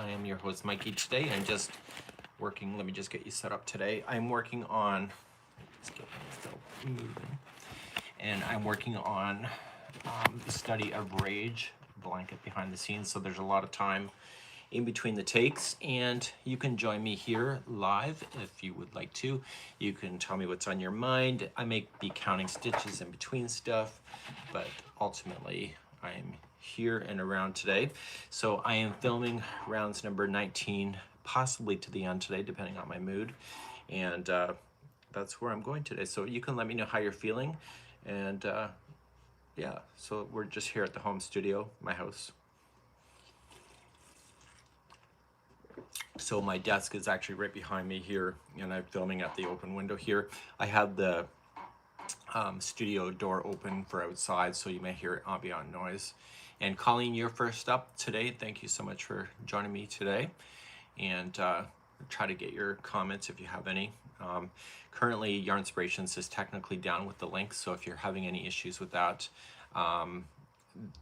I am your host, Mikey. Today I'm just working, let me just get you set up today. I'm working on, let's get myself moving, and I'm working on the study of Rage, Blanket Behind the Scenes. So there's a lot of time in between the takes, and you can join me here live if you would like to. You can tell me what's on your mind. I may be counting stitches in between stuff, but ultimately I'm here and around today. So I am filming rounds number 19, possibly to the end today, depending on my mood. And that's where I'm going today. So you can let me know how you're feeling. And yeah, so we're just here at the home studio, my house. So my desk is actually right behind me here, and I'm filming at the open window here. I have the studio door open for outside, so you may hear ambient noise. And Colleen, you're first up today. Thank you so much for joining me today. And try to get your comments if you have any. Currently, Yarn Inspirations is technically down with the link, so if you're having any issues with that,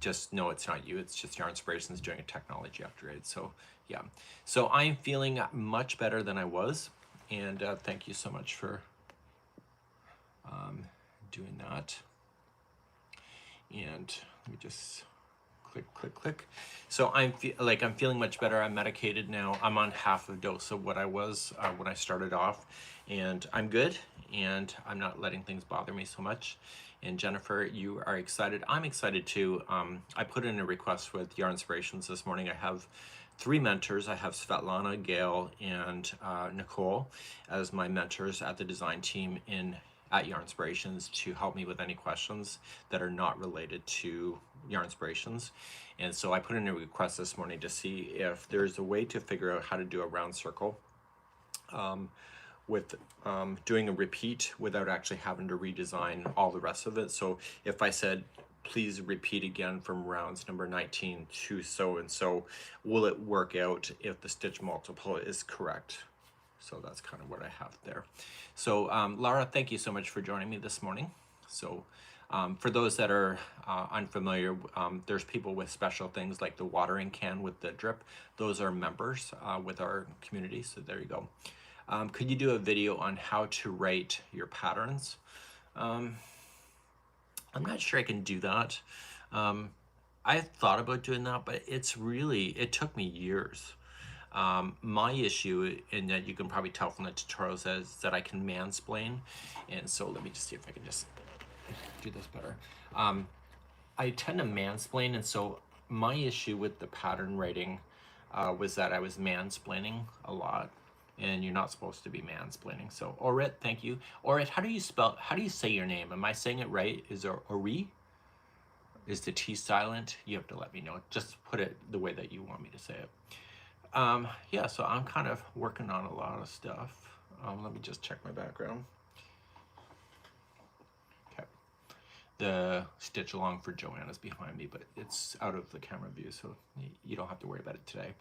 just know it's not you, it's just Yarn Inspirations doing a technology upgrade. So yeah, so I'm feeling much better than I was, and thank you so much for doing that. And let me just click. So I'm feeling much better. I'm medicated now. I'm on half a dose of what I was when I started off, and I'm good, and I'm not letting things bother me so much. And Jennifer, you are excited. I'm excited too. I put in a request with Yarn Inspirations this morning. I have 3 mentors. I have Svetlana, Gail, and Nicole as my mentors at the design team at Yarn Inspirations to help me with any questions that are not related to Yarn Inspirations. And so I put in a request this morning to see if there's a way to figure out how to do a round circle with doing a repeat without actually having to redesign all the rest of it. So if I said, please repeat again from rounds number 19 to so and so, will it work out if the stitch multiple is correct? So that's kind of what I have there. So Laura, thank you so much for joining me this morning. So for those that are unfamiliar, there's people with special things like the watering can with the drip. Those are members with our community, so there you go. Could you do a video on how to write your patterns? I'm not sure I can do that. I thought about doing that, but it took me years. My issue, and that you can probably tell from the tutorials, is that I can mansplain. And so let me just see if I can just do this better. I tend to mansplain, and so my issue with the pattern writing was that I was mansplaining a lot, and you're not supposed to be mansplaining. So Orit, thank you. Orit, how do you say your name? Am I saying it right? Is there Ori? Is the T silent? You have to let me know. Just put it the way that you want me to say it. Yeah, so I'm kind of working on a lot of stuff. Let me just check my background. Okay. The stitch along for Joanna's behind me, but it's out of the camera view, so you don't have to worry about it today.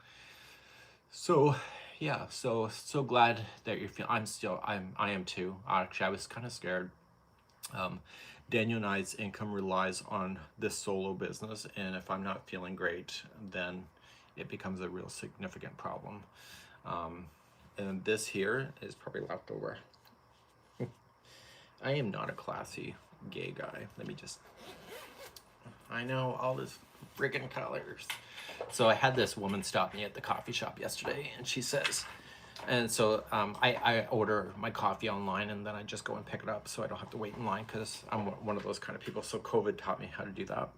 So yeah, so glad that you're feeling. I am too. Actually, I was kind of scared. Daniel and I's income relies on this solo business, and if I'm not feeling great, then it becomes a real significant problem. And this here is probably left over. I am not a classy gay guy. I know all this friggin' colors. So I had this woman stop me at the coffee shop yesterday, and she says, and so I order my coffee online, and then I just go and pick it up so I don't have to wait in line, because I'm one of those kind of people. So COVID taught me how to do that.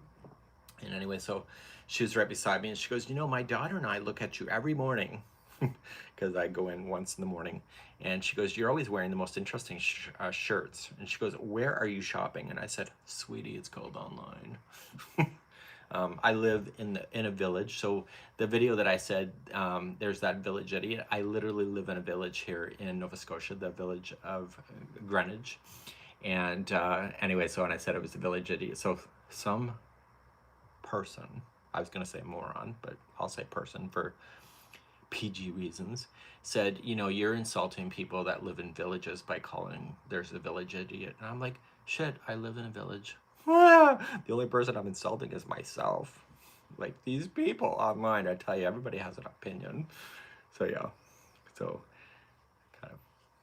And anyway, so she was right beside me, and she goes, you know, my daughter and I look at you every morning, because I go in once in the morning, and she goes, you're always wearing the most interesting shirts. And she goes, where are you shopping? And I said, sweetie, it's called online. I live in a village, so the video that I said, there's that village idiot. I literally live in a village here in Nova Scotia, the village of Greenwich. And anyway, so when I said it was a village idiot, so some person, I was going to say moron, but I'll say person for PG reasons, said, you know, you're insulting people that live in villages by calling there's a village idiot. And I'm like, shit, I live in a village. The only person I'm insulting is myself. like these people online, I tell you, everybody has an opinion. So yeah, so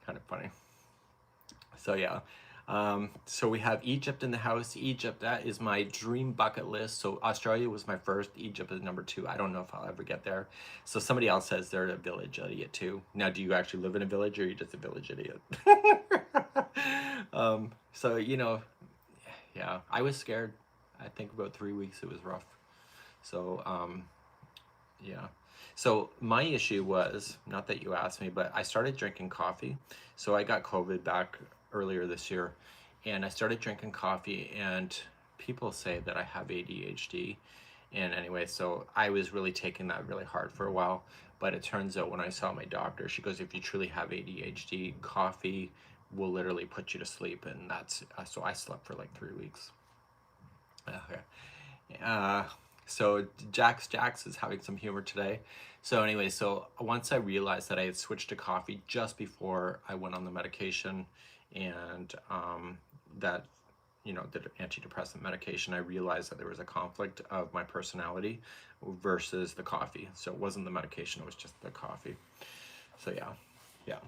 kind of funny. So yeah, so we have Egypt in the house. Egypt, that is my dream bucket list. So Australia was my first. Egypt is number 2. I don't know if I'll ever get there. So somebody else says they're a village idiot too. Now, do you actually live in a village, or are you just a village idiot? So you know, yeah, I was scared. I think about 3 weeks it was rough. So yeah. So my issue was, not that you asked me, but I started drinking coffee. So I got COVID back earlier this year, and I started drinking coffee, and people say that I have ADHD. And anyway, so I was really taking that really hard for a while. But it turns out when I saw my doctor, she goes, if you truly have ADHD, coffee will literally put you to sleep. And that's, so I slept for like 3 weeks. Okay. Uh, so Jax is having some humor today. So anyway, so once I realized that I had switched to coffee just before I went on the medication, and that, you know, the antidepressant medication, I realized that there was a conflict of my personality versus the coffee. So it wasn't the medication, it was just the coffee. So yeah, yeah.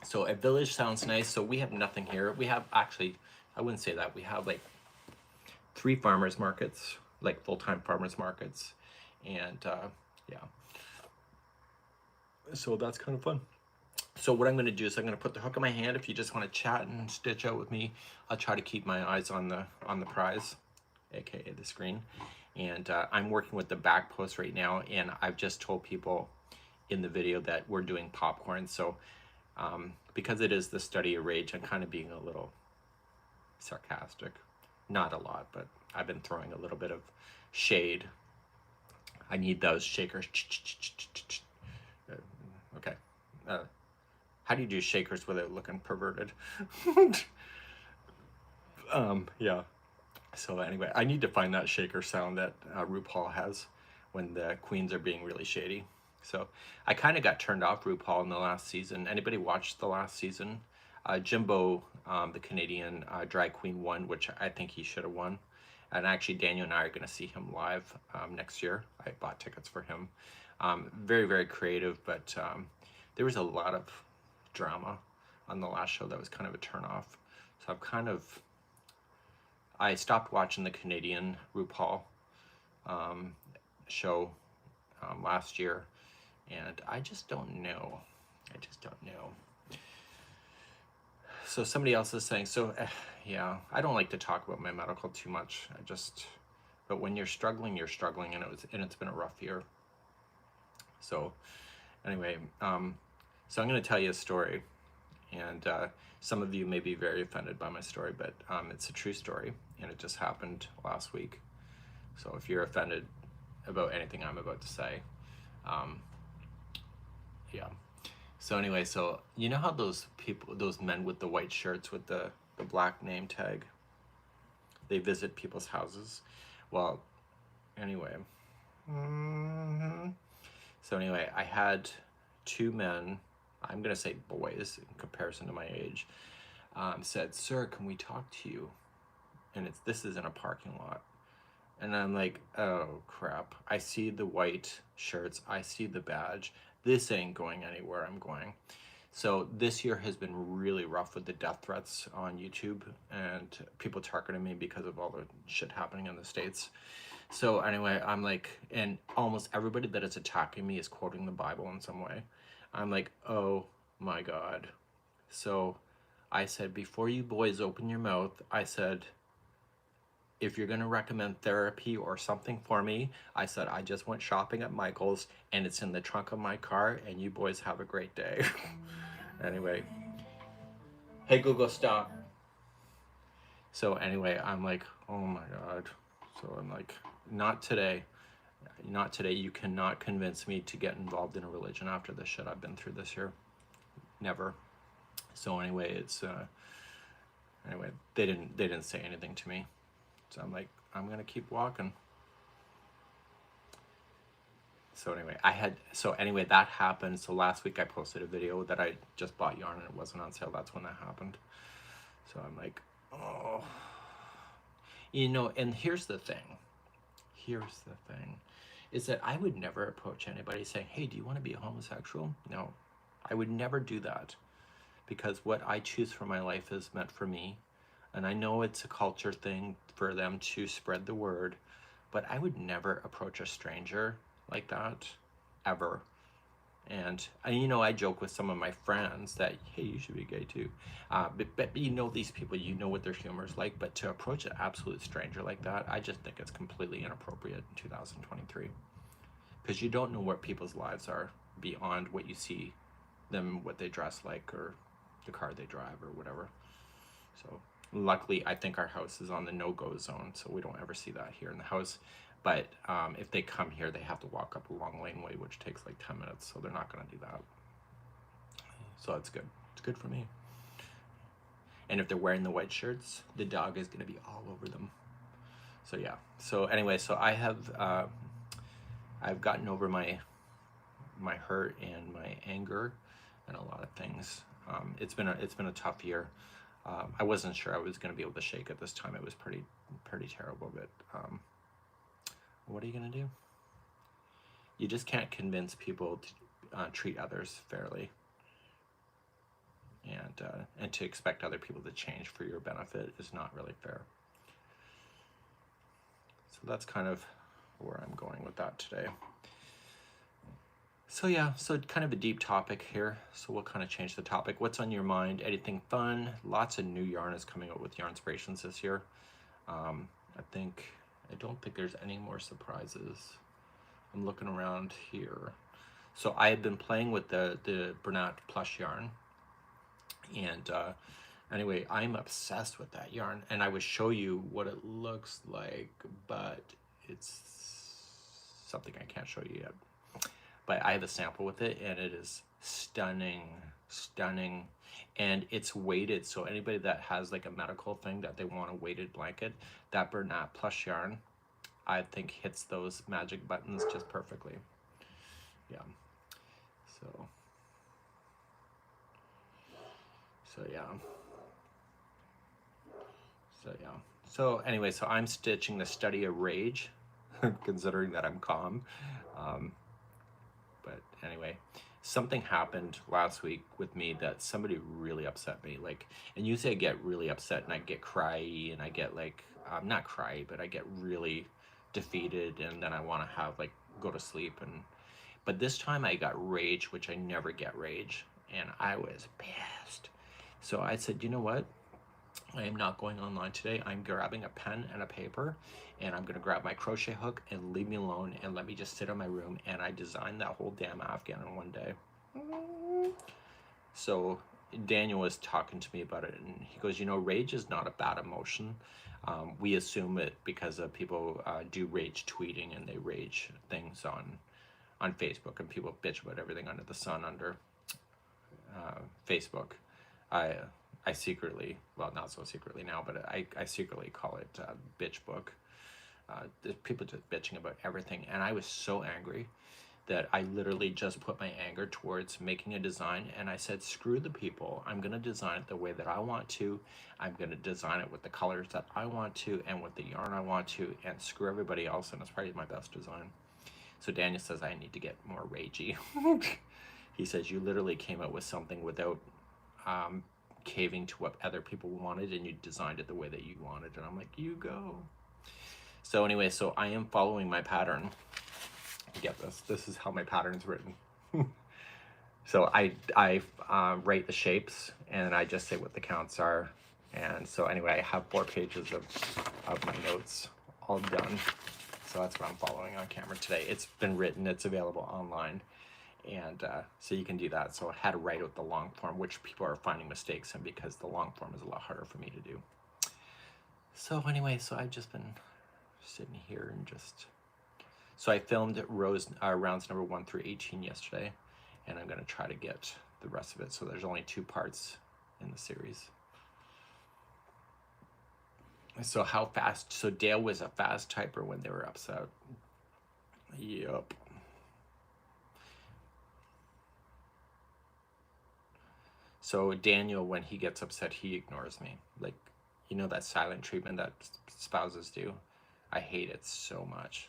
So a village sounds nice. So we have nothing here. We have, actually, I wouldn't say that. We have like 3 farmers markets, like full-time farmers markets, and yeah, so that's kind of fun. So what I'm going to do is I'm going to put the hook in my hand. If you just want to chat and stitch out with me, I'll try to keep my eyes on the prize, aka the screen. And I'm working with the back post right now, and I've just told people in the video that we're doing popcorn. So because it is the study of rage, I'm kind of being a little sarcastic. Not a lot, but I've been throwing a little bit of shade. I need those shakers. Okay. How do you do shakers without looking perverted? Yeah. So anyway, I need to find that shaker sound that RuPaul has when the queens are being really shady. So I kind of got turned off RuPaul in the last season. Anybody watched the last season? Jimbo, the Canadian drag queen, won, which I think he should have won. And actually, Daniel and I are going to see him live next year. I bought tickets for him. Very, very creative, but there was a lot of drama on the last show that was kind of a turnoff. So I stopped watching the Canadian RuPaul show last year, and I just don't know. I just don't know. So somebody else is saying, so yeah, I don't like to talk about my medical too much. But when you're struggling, and it's been a rough year. So anyway, so I'm going to tell you a story, and some of you may be very offended by my story, but it's a true story, and it just happened last week. So if you're offended about anything I'm about to say, yeah. So anyway, so you know how those men with the white shirts with the black name tag, they visit people's houses? Well, anyway. So anyway, I had 2 men, I'm going to say boys in comparison to my age, said, "Sir, can we talk to you?" And this is in a parking lot. And I'm like, oh crap. I see the white shirts. I see the badge. This ain't going anywhere I'm going. So this year has been really rough with the death threats on YouTube and people targeting me because of all the shit happening in the States. So anyway, I'm like, and almost everybody that is attacking me is quoting the Bible in some way. I'm like, oh my God. So I said, before you boys open your mouth, I said, if you're going to recommend therapy or something for me, I said, I just went shopping at Michael's and it's in the trunk of my car, and you boys have a great day. Anyway. Hey, Google, stop. So anyway, I'm like, oh my God. So I'm like, not today. Not today. You cannot convince me to get involved in a religion after the shit I've been through this year. Never. So anyway, anyway, they didn't say anything to me. So I'm like, I'm gonna keep walking. So anyway, that happened. So last week I posted a video that I just bought yarn and it wasn't on sale. That's when that happened. So I'm like, oh, you know, and here's the thing. here's the thing, is that I would never approach anybody saying, hey, do you want to be a homosexual? No, I would never do that, because what I choose for my life is meant for me. And I know it's a culture thing for them to spread the word, but I would never approach a stranger like that, ever. And you know, I joke with some of my friends that, hey, you should be gay too. But you know, these people, you know what their humor is like. But to approach an absolute stranger like that, I just think it's completely inappropriate in 2023. Because you don't know what people's lives are beyond what you see them, what they dress like, or the car they drive, or whatever. So luckily, I think our house is on the no-go zone, so we don't ever see that here in the house. But if they come here, they have to walk up a long laneway, which takes like 10 minutes, so they're not going to do that. So it's good. It's good for me. And if they're wearing the white shirts, the dog is going to be all over them. So yeah. So anyway, so I have I've gotten over my hurt and my anger and a lot of things. It's been a tough year. I wasn't sure I was going to be able to shake it this time. It was pretty terrible, but what are you going to do? You just can't convince people to treat others fairly, and to expect other people to change for your benefit is not really fair. So that's kind of where I'm going with that today. So yeah, so kind of a deep topic here. So we'll kind of change the topic. What's on your mind? Anything fun? Lots of new yarn is coming out with Yarnspirations this year. I don't think there's any more surprises. I'm looking around here. So I have been playing with the Bernat plush yarn. And anyway, I'm obsessed with that yarn. And I would show you what it looks like, but it's something I can't show you yet. But I have a sample with it, and it is stunning, stunning. And it's weighted, so anybody that has like a medical thing that they want a weighted blanket, that Bernat plush yarn, I think hits those magic buttons just perfectly. Yeah. So yeah. So anyway, so I'm stitching the Study of Rage, considering that I'm calm. But anyway, something happened last week with me that somebody really upset me. Like, and usually I get really upset and I get cryy and I get like, not cry, but I get really defeated, and then I want to have like go to sleep. But this time I got rage, which I never get rage, and I was pissed. So I said, you know what? I am not going online today. I'm grabbing a pen and a paper, and I'm going to grab my crochet hook and leave me alone and let me just sit in my room. And I designed that whole damn Afghan in one day. So Daniel was talking to me about it, and he goes, you know, rage is not a bad emotion. We assume it because of people do rage tweeting, and they rage things on Facebook, and people bitch about everything under the sun under Facebook. I secretly, well, not so secretly now, but I secretly call it bitch book. There's people just bitching about everything, and I was so angry that I literally just put my anger towards making a design, and I said, screw the people. I'm going to design it the way that I want to. I'm going to design it with the colors that I want to and with the yarn I want to, and screw everybody else, and it's probably my best design. So Daniel says I need to get more ragey. He says, you literally came up with something without caving to what other people wanted, and you designed it the way that you wanted. And I'm like, you go. So anyway, so I am following my pattern. Get this. This is how my pattern's written. So I write the shapes, and I just say what the counts are. And so anyway, I have 4 pages of my notes all done. So that's what I'm following on camera today. It's been written. It's available online. And so you can do that. So I had to write out the long form, which people are finding mistakes in because the long form is a lot harder for me to do. So anyway, so I've just been sitting here and just... So I filmed rounds number 1 through 18 yesterday, and I'm going to try to get the rest of it. So there's only 2 parts in the series. So how fast? So Dale was a fast typer when they were upset. Yep. So Daniel, when he gets upset, he ignores me. Like, you know, that silent treatment that spouses do. I hate it so much.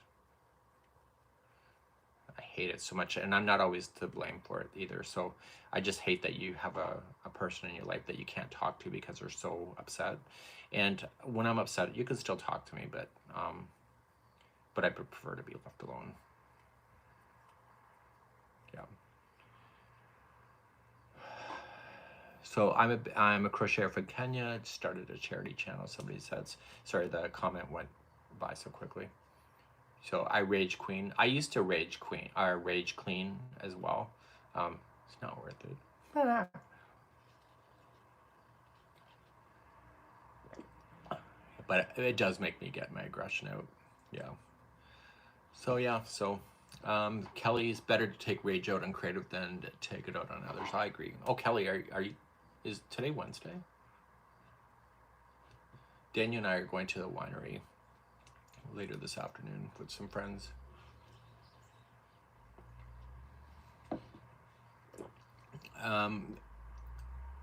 I hate it so much, and I'm not always to blame for it either. So I just hate that you have a person in your life that you can't talk to because they're so upset. And when I'm upset, you can still talk to me, but I prefer to be left alone. Yeah. So I'm a crocheter from Kenya. Started a charity channel. Somebody said, sorry, the comment went by so quickly. So I rage queen. I used to rage clean as well. It's not worth it. But it does make me get my aggression out. Yeah. So yeah. So Kelly's better to take rage out on creative than to take it out on others. I agree. Oh, Kelly, are you? Is today Wednesday? Daniel and I are going to the winery later this afternoon with some friends.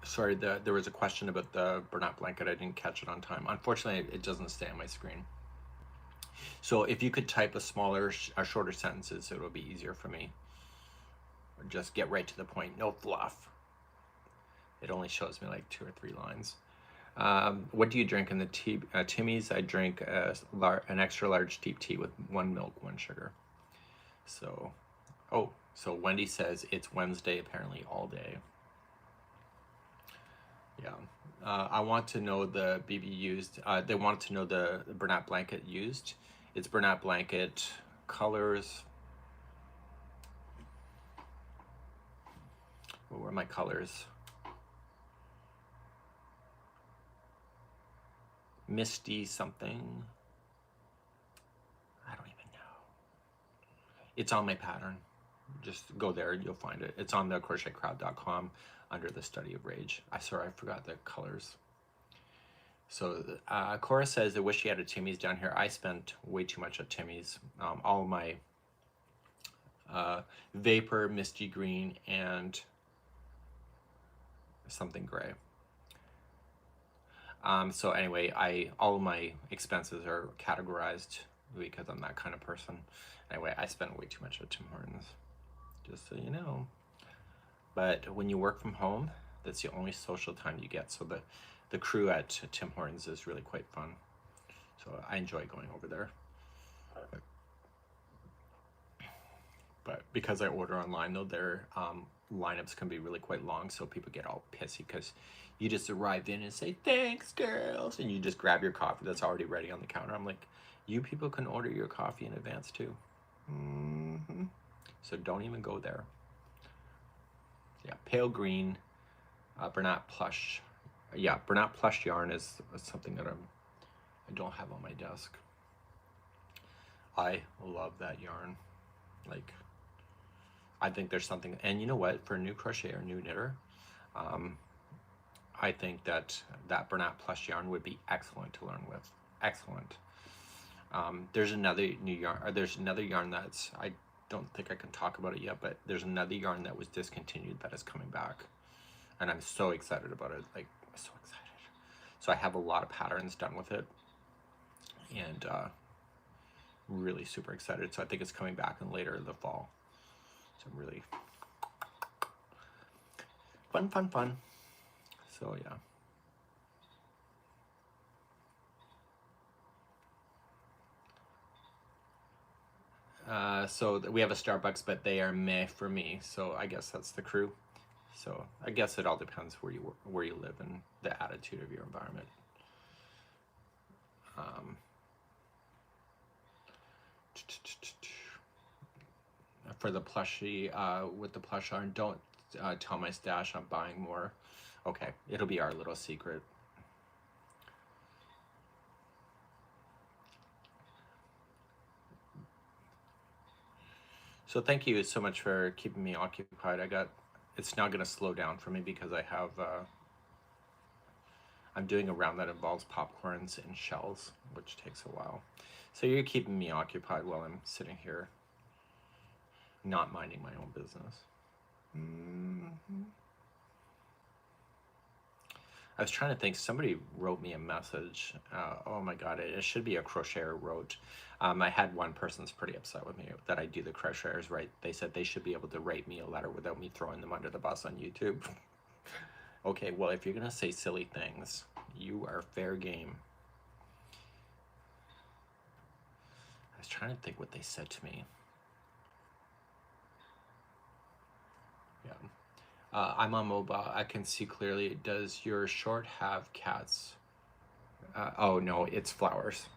Sorry, there was a question about the burnout blanket. I didn't catch it on time. Unfortunately, it doesn't stay on my screen. So if you could type a shorter sentences, it would be easier for me. Or just get right to the point, no fluff. It only shows me like 2 or 3 lines. What do you drink in the tea? Timmy's, I drink an extra large deep tea with 1 milk, 1 sugar. So, so Wendy says it's Wednesday apparently all day. Yeah. I want to know the BB used. They want to know the burnout blanket used. It's burnout blanket colors. What were my colors? Misty something. I don't even know. It's on my pattern. Just go there, you'll find it. It's on the crochetcrowd.com under the study of rage. I forgot the colors. So Cora says, I wish she had a Timmy's down here. I spent way too much at Timmy's. All my vapor, misty green, and something gray. So anyway, all of my expenses are categorized because I'm that kind of person. Anyway, I spent way too much at Tim Hortons, just so you know. But when you work from home, that's the only social time you get. So the crew at Tim Hortons is really quite fun. So I enjoy going over there. But because I order online, though, their lineups can be really quite long, so people get all pissy because you just arrive in and say, thanks, girls, and you just grab your coffee that's already ready on the counter. I'm like, you people can order your coffee in advance, too. So don't even go there. Yeah, pale green, Bernat plush. Yeah, Bernat plush yarn is something that I don't have on my desk. I love that yarn. Like, I think there's something, and you know what, for a new crocheter, new knitter, I think that Bernat plush yarn would be excellent to learn with. Excellent. There's another new yarn, or there's another yarn that's, I don't think I can talk about it yet, but there's another yarn that was discontinued that is coming back. And I'm so excited about it, like, so excited. So I have a lot of patterns done with it, and really super excited. So I think it's coming back in later in the fall. So I'm really fun. So yeah. So we have a Starbucks, but they are meh for me. So I guess that's the crew. So I guess it all depends where you live and the attitude of your environment. For the plushie, with the plush yarn, don't tell my stash I'm buying more. Okay, it'll be our little secret. So thank you so much for keeping me occupied. It's now gonna slow down for me because I have, I'm doing a round that involves popcorns and shells, which takes a while. So you're keeping me occupied while I'm sitting here, not minding my own business. I was trying to think, somebody wrote me a message. Oh my God, it should be a crocheter wrote. I had one person's pretty upset with me that I do the crocheters right. They said they should be able to write me a letter without me throwing them under the bus on YouTube. Okay, well, if you're gonna say silly things, you are fair game. I was trying to think what they said to me. Yeah. I'm on mobile. I can see clearly. Does your short have cats? Oh no, it's flowers.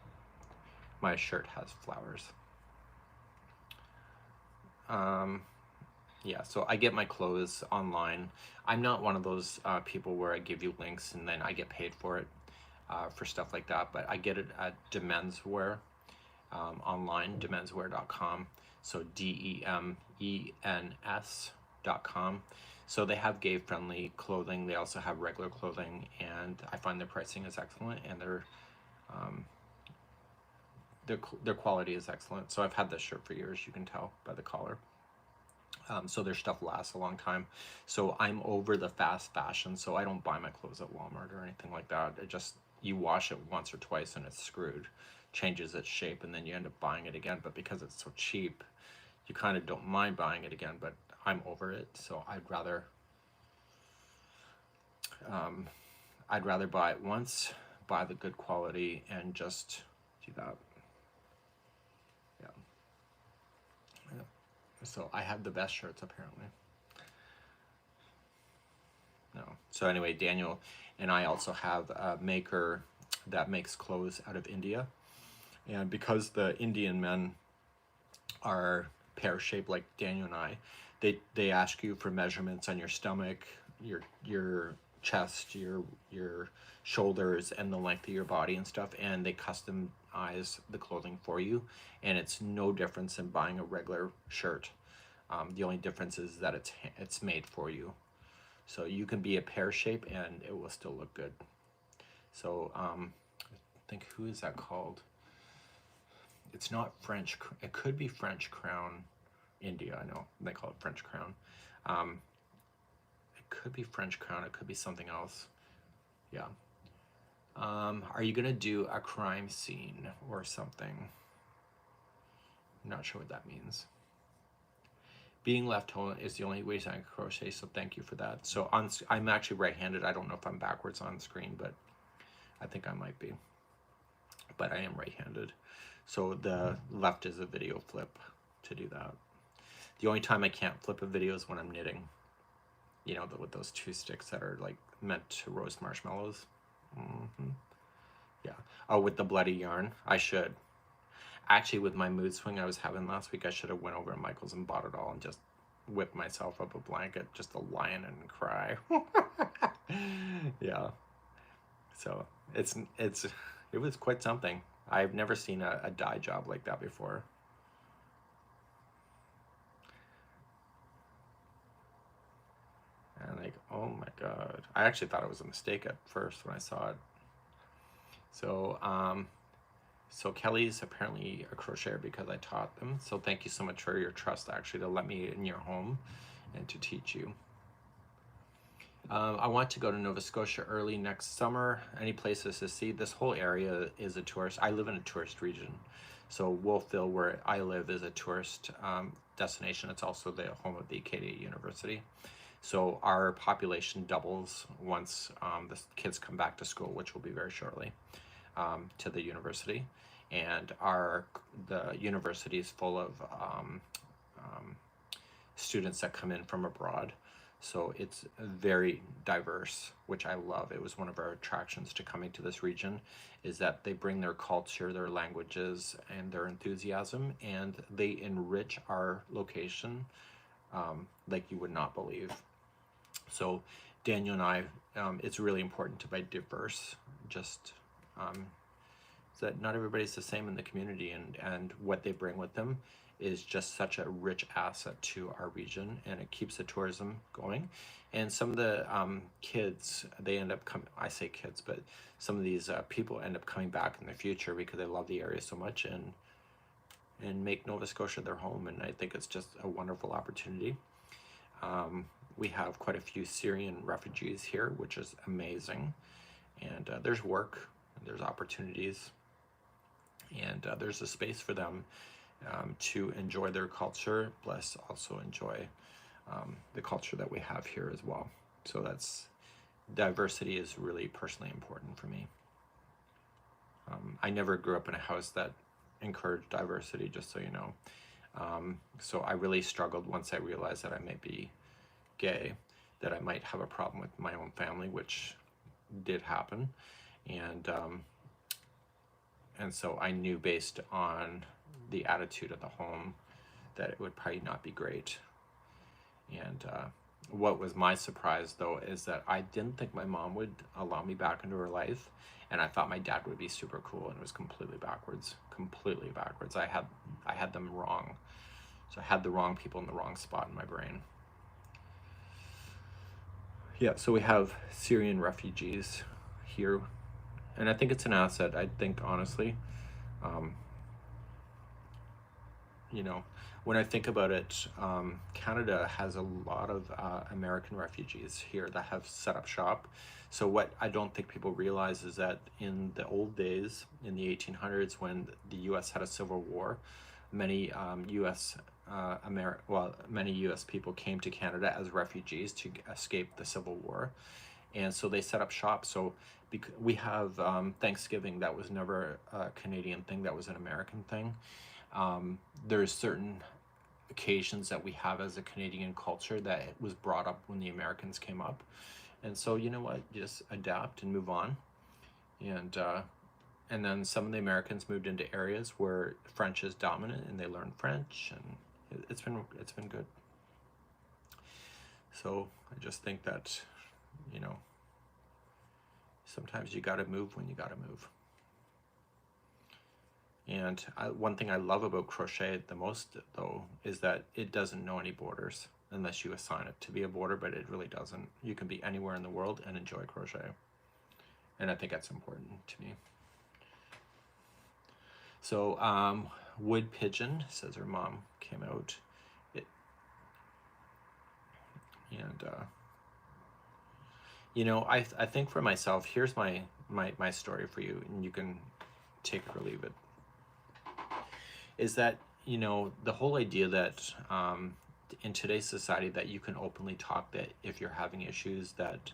My shirt has flowers. Yeah, so I get my clothes online. I'm not one of those people where I give you links and then I get paid for it for stuff like that, but I get it at Demenswear online, demenswear.com. So DEMENS.com. So they have gay-friendly clothing. They also have regular clothing, and I find their pricing is excellent, and their quality is excellent. So I've had this shirt for years. You can tell by the collar. So their stuff lasts a long time. So I'm over the fast fashion, so I don't buy my clothes at Walmart or anything like that. It just, you wash it once or twice and it's screwed, changes its shape, and then you end up buying it again. But because it's so cheap, you kind of don't mind buying it again, but I'm over it. So I'd rather buy it once, buy the good quality, and just do that. Yeah. Yeah. So I have the best shirts apparently. No. So anyway, Daniel and I also have a maker that makes clothes out of India. And because the Indian men are pear-shaped like Daniel and I, they ask you for measurements on your stomach, your chest, your shoulders, and the length of your body and stuff, and they customize the clothing for you. And it's no difference than buying a regular shirt. The only difference is that it's made for you. So you can be a pear shape and it will still look good. So I think, who is that called? It's not French. It could be French Crown India. I know they call it French Crown. It could be French Crown. It could be something else. Yeah. Are you gonna do a crime scene or something? I'm not sure what that means. Being left home is the only way I can crochet, so thank you for that. So I'm actually right-handed. I don't know if I'm backwards on screen, but I think I might be. But I am right-handed. So the left is a video flip to do that. The only time I can't flip a video is when I'm knitting. You know, with those two sticks that are like meant to roast marshmallows. Yeah. Oh, with the bloody yarn, I should. Actually, with my mood swing I was having last week, I should have went over to Michael's and bought it all and just whipped myself up a blanket just to lie in and cry. Yeah. So it was quite something. I've never seen a dye job like that before. And like, oh my God. I actually thought it was a mistake at first when I saw it. So, so Kelly's apparently a crocheter because I taught them. So thank you so much for your trust, actually, to let me in your home and to teach you. I want to go to Nova Scotia early next summer. Any places to see? This whole area is a tourist. I live in a tourist region. So Wolfville, where I live, is a tourist destination. It's also the home of the Acadia University. So our population doubles once the kids come back to school, which will be very shortly, to the university. And the university is full of students that come in from abroad. So it's very diverse, which I love. It was one of our attractions to coming to this region, is that they bring their culture, their languages, and their enthusiasm, and they enrich our location like you would not believe. So Daniel and I, it's really important to be diverse, just that not everybody's the same in the community, and what they bring with them is just such a rich asset to our region, and it keeps the tourism going. And some of the kids, they end up coming, I say kids, but some of these people end up coming back in the future because they love the area so much and make Nova Scotia their home. And I think it's just a wonderful opportunity. we have quite a few Syrian refugees here, which is amazing. And there's work, there's opportunities, and there's a space for them to enjoy their culture, plus also enjoy the culture that we have here as well. So that's, diversity is really personally important for me. I never grew up in a house that encouraged diversity, just so you know. So I really struggled once I realized that I may be gay, that I might have a problem with my own family, which did happen. And so I knew, based on the attitude of the home, that it would probably not be great. And what was my surprise, though, is that I didn't think my mom would allow me back into her life, and I thought my dad would be super cool, and it was completely backwards. Completely backwards. I had them wrong. So I had the wrong people in the wrong spot in my brain. Yeah, so we have Syrian refugees here, and I think it's an asset. I think, honestly, you know, when I think about it, Canada has a lot of American refugees here that have set up shop. So what I don't think people realize is that in the old days, in the 1800s, when the U.S. had a civil war, many many U.S. people came to Canada as refugees to escape the Civil War, and so they set up shop. So we have Thanksgiving. That was never a Canadian thing. That was an American thing. There's certain occasions that we have as a Canadian culture that was brought up when the Americans came up. And so, you know what, you just adapt and move on. And then some of the Americans moved into areas where French is dominant, and they learned French, and it's been good. So I just think that, you know, sometimes you got to move when you got to move. And one thing I love about crochet the most, though, is that it doesn't know any borders unless you assign it to be a border, but it really doesn't. You can be anywhere in the world and enjoy crochet. And I think that's important to me. So Wood Pigeon says her mom came out. You know, I think for myself, here's my story for you, and you can take it or leave it. Is that, you know, the whole idea that in today's society that you can openly talk, that if you're having issues, that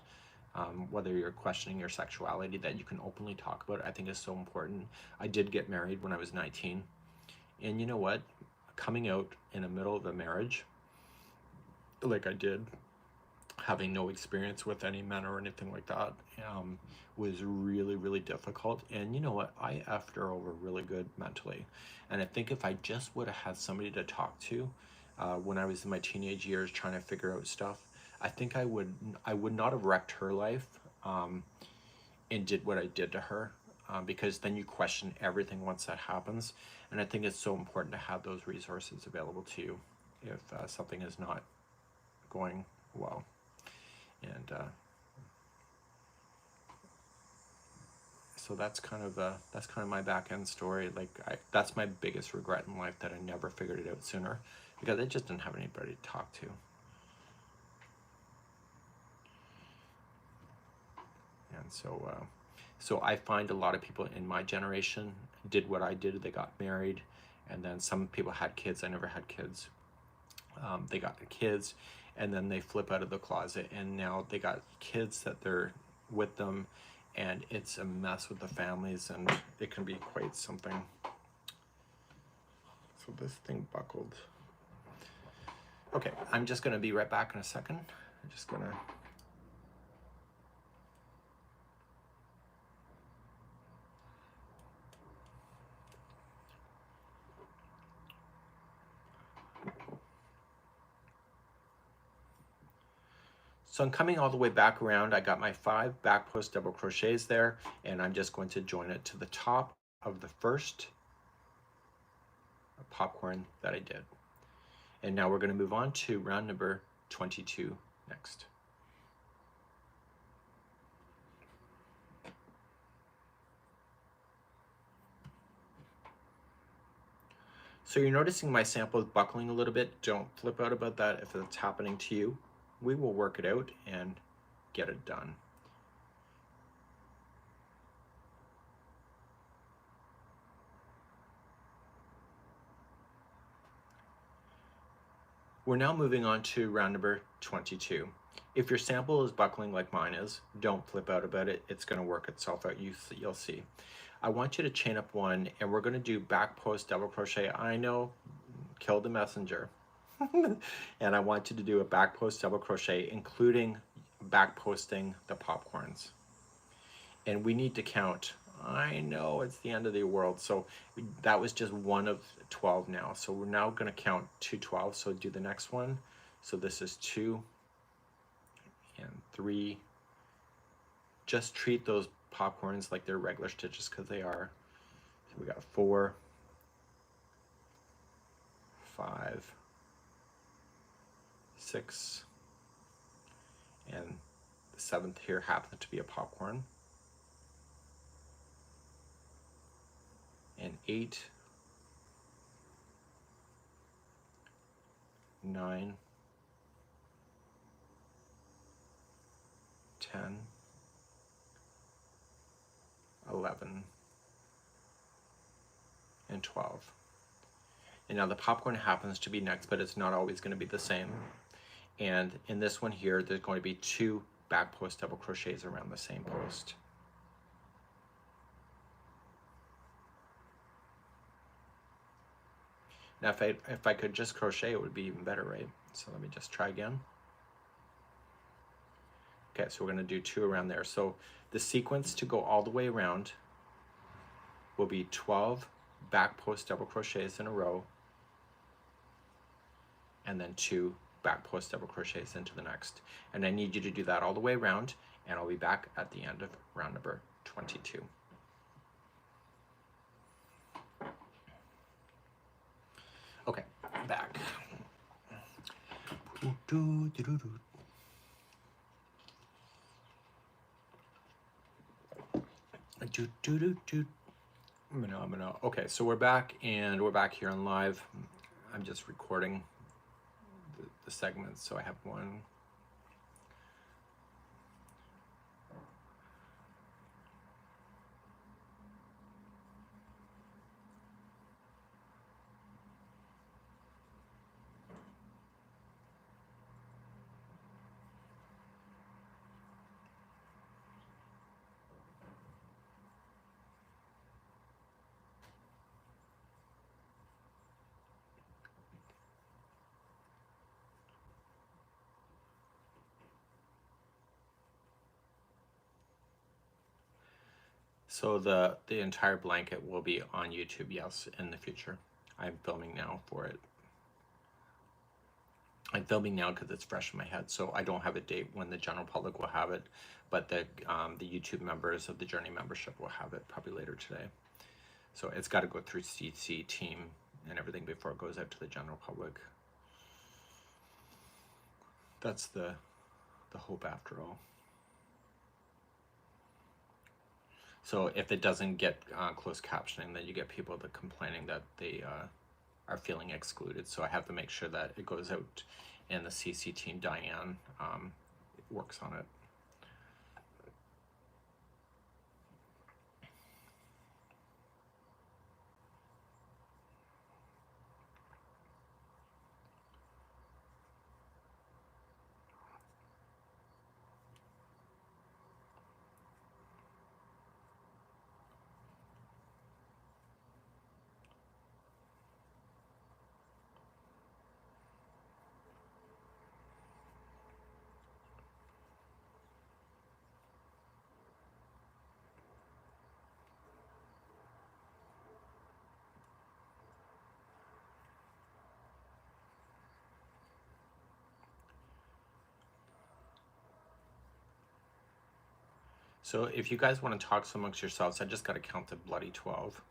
whether you're questioning your sexuality, that you can openly talk about it, I think is so important. I did get married when I was 19, and you know what? Coming out in the middle of a marriage, like I did, having no experience with any men or anything like that, was really, really difficult. And you know what? I effed her over really good mentally. And I think if I just would have had somebody to talk to when I was in my teenage years trying to figure out stuff, I think I would not have wrecked her life and did what I did to her, because then you question everything once that happens. And I think it's so important to have those resources available to you if something is not going well. And so that's kind of my back end story. Like that's my biggest regret in life, that I never figured it out sooner, because I just didn't have anybody to talk to. And so I find a lot of people in my generation did what I did. They got married, and then some people had kids. I never had kids. They got the kids, and then they flip out of the closet, and now they got kids that they're with them, and it's a mess with the families, and it can be quite something. So this thing buckled. Okay, I'm just gonna be right back in a second. I'm just gonna... So I'm coming all the way back around. I got my 5 back post double crochets there, and I'm just going to join it to the top of the first popcorn that I did. And now we're going to move on to round number 22 next. So you're noticing my sample is buckling a little bit. Don't flip out about that if it's happening to you. we will work it out and get it done. We're now moving on to round number 22. If your sample is buckling like mine is, don't flip out about it. It's going to work itself out. You'll see. I want you to chain up one, and we're going to do back post double crochet. I know, kill the messenger. And I want you to do a back post double crochet, including back posting the popcorns. And we need to count. I know it's the end of the world, so that was just one of 12 now. So we're now going to count to 12. So do the next one. So this is 2 and 3. Just treat those popcorns like they're regular stitches, because they are. So we got 4, 5, 6, and the 7th here happens to be a popcorn. And 8, 9, 10, 11, and 12. And now the popcorn happens to be next, but it's not always going to be the same. And in this one here, there's going to be 2 back post double crochets around the same post. Now if I could just crochet, it would be even better, right? So let me just try again. Okay, so we're going to do 2 around there. So the sequence to go all the way around will be 12 back post double crochets in a row, and then 2 back post double crochets into the next. And I need you to do that all the way around, and I'll be back at the end of round number 22. Okay, back. Okay, so we're back, and we're back here on live. I'm just recording the segments, so I have one. So the entire blanket will be on YouTube, yes, in the future. I'm filming now for it. I'm filming now because it's fresh in my head, so I don't have a date when the general public will have it, but the YouTube members of the Journey membership will have it probably later today. So it's got to go through CC team and everything before it goes out to the general public. That's the hope after all. So if it doesn't get closed captioning, then you get people that complaining that they are feeling excluded. So I have to make sure that it goes out, and the CC team, Diane, works on it. So if you guys want to talk amongst yourselves, I just got to count to bloody 12.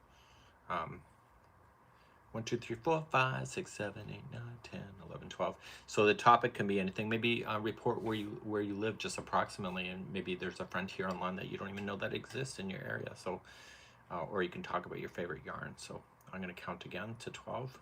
1, 2, 3, 4, 5, 6, 7, 8, 9, 10, 11, 12. So the topic can be anything. Maybe report where you live just approximately, and maybe there's a friend here online that you don't even know that exists in your area. So, or you can talk about your favorite yarn. So I'm going to count again to 12.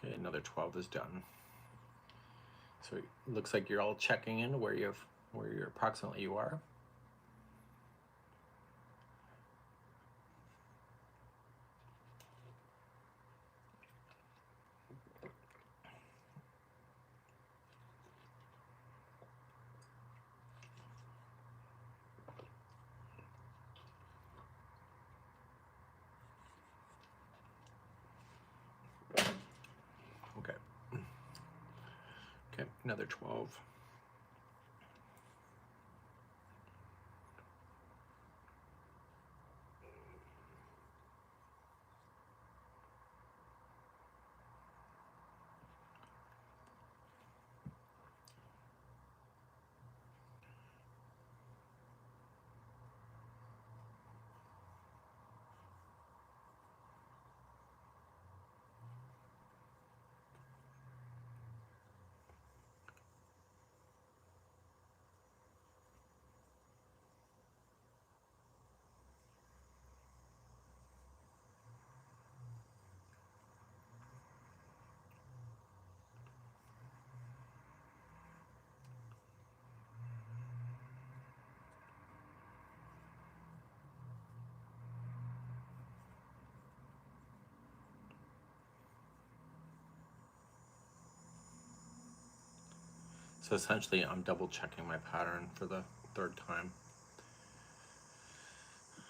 Okay, another 12 is done. So it looks like you're all checking in where you're approximately you are. Okay. Okay, another 12. So essentially I'm double checking my pattern for the third time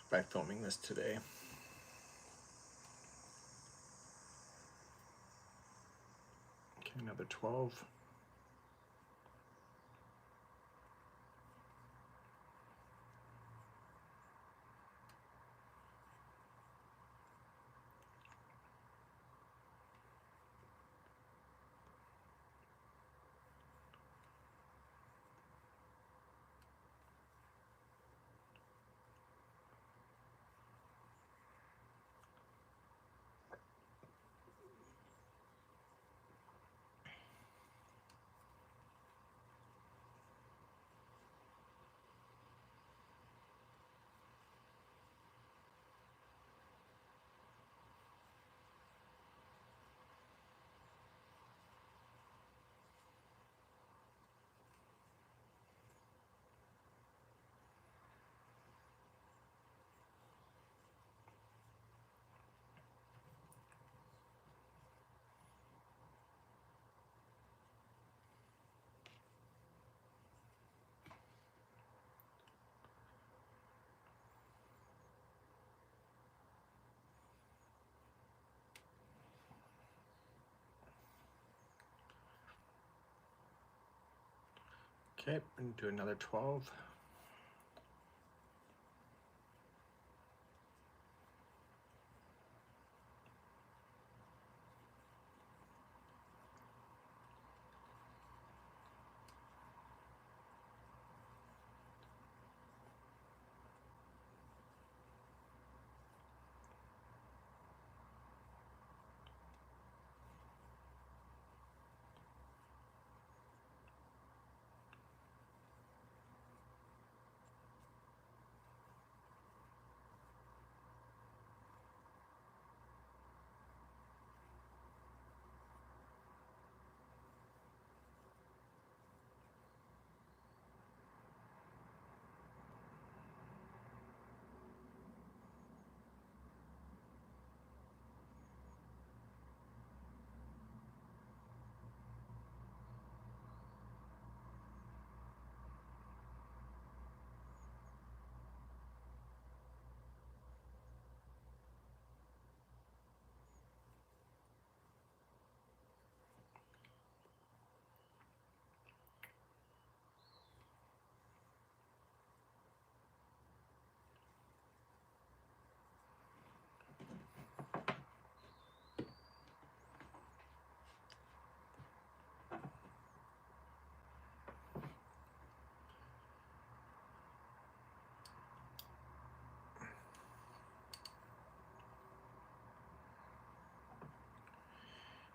by filming this today. Okay, another 12. Okay, and do another 12.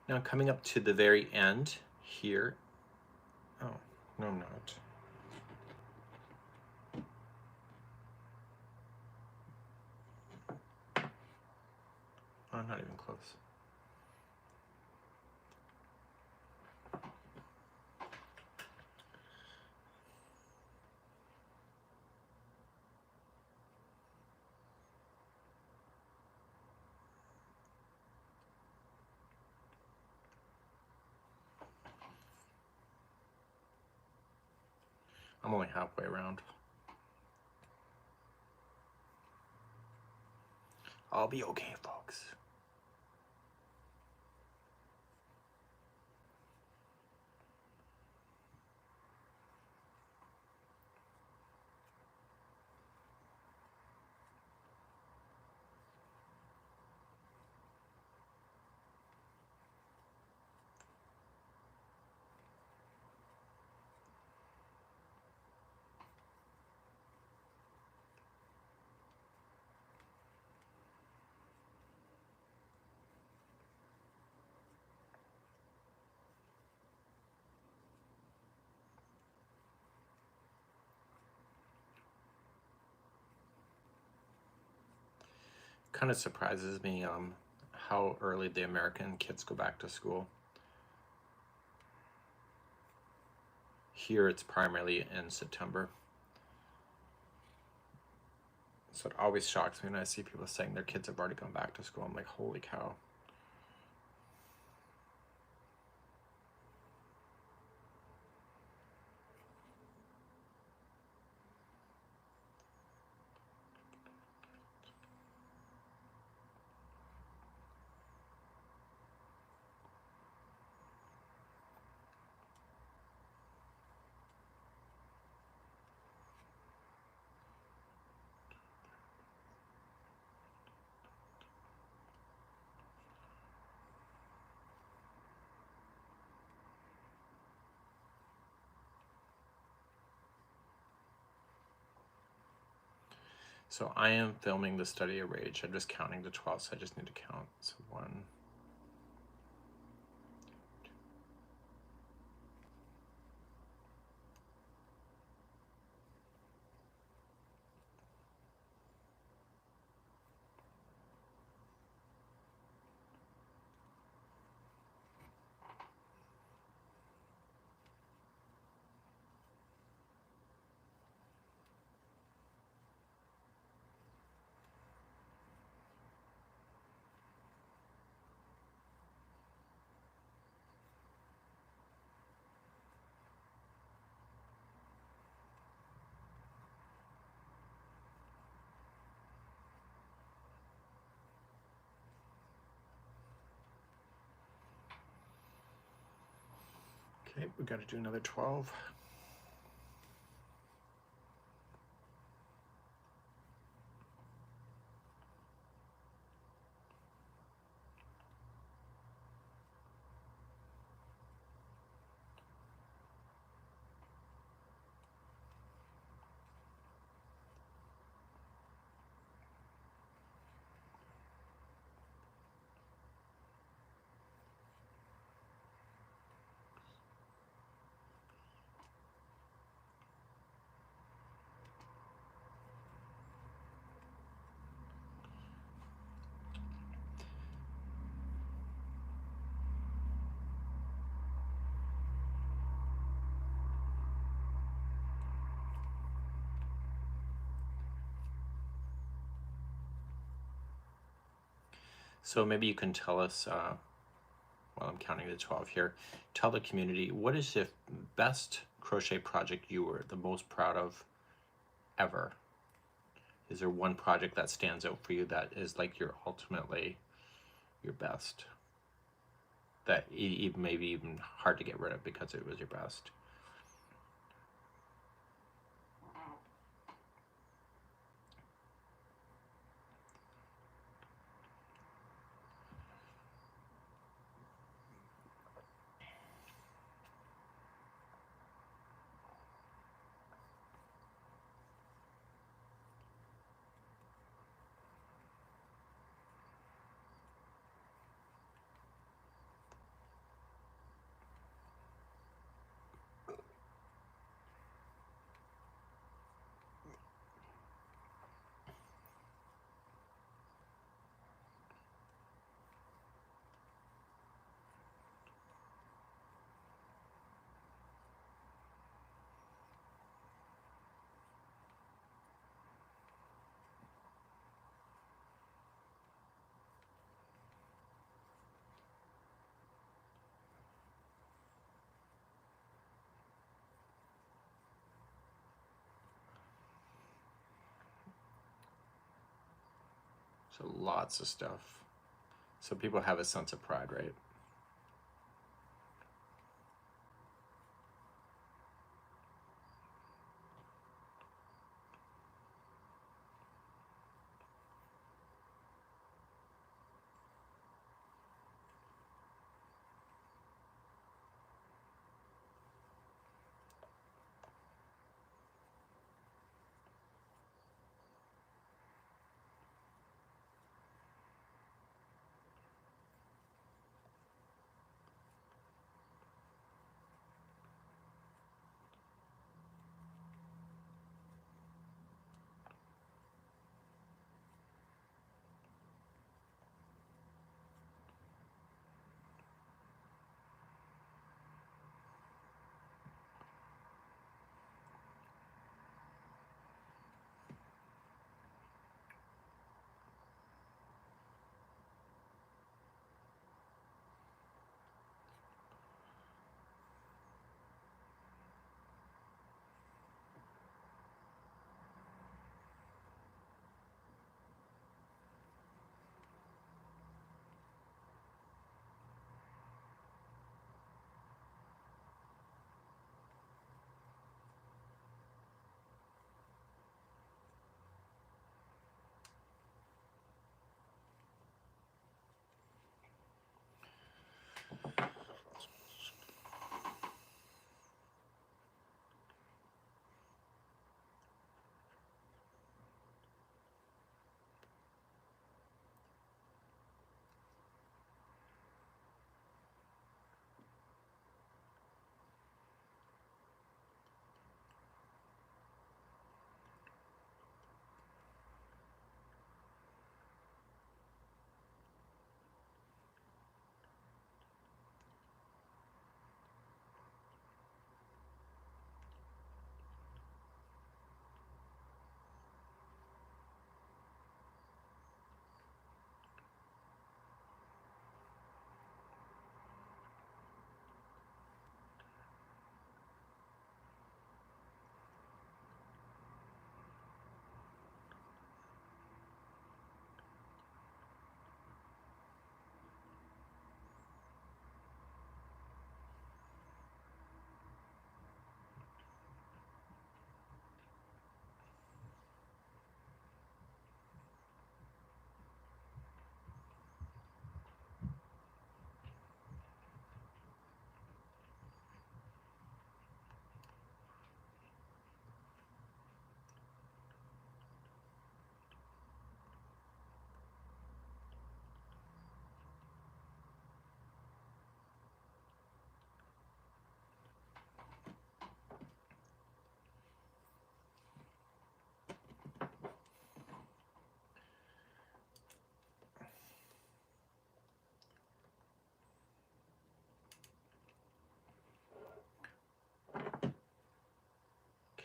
Now coming up to the very end here. Oh, no, I'm not. Oh, not even close. I'm only halfway around. I'll be okay, folks. Kind of surprises me how early the American kids go back to school. Here it's primarily in September. So it always shocks me when I see people saying their kids have already gone back to school. I'm like, holy cow. So I am filming the study of rage. I'm just counting to 12, so I just need to count. So 1. Okay, we got to do another 12. So maybe you can tell us, while I'm counting to 12 here, tell the community, what is the best crochet project you were the most proud of ever? Is there one project that stands out for you that is like your ultimately your best? That even maybe even hard to get rid of because it was your best? So lots of stuff. So people have a sense of pride, right?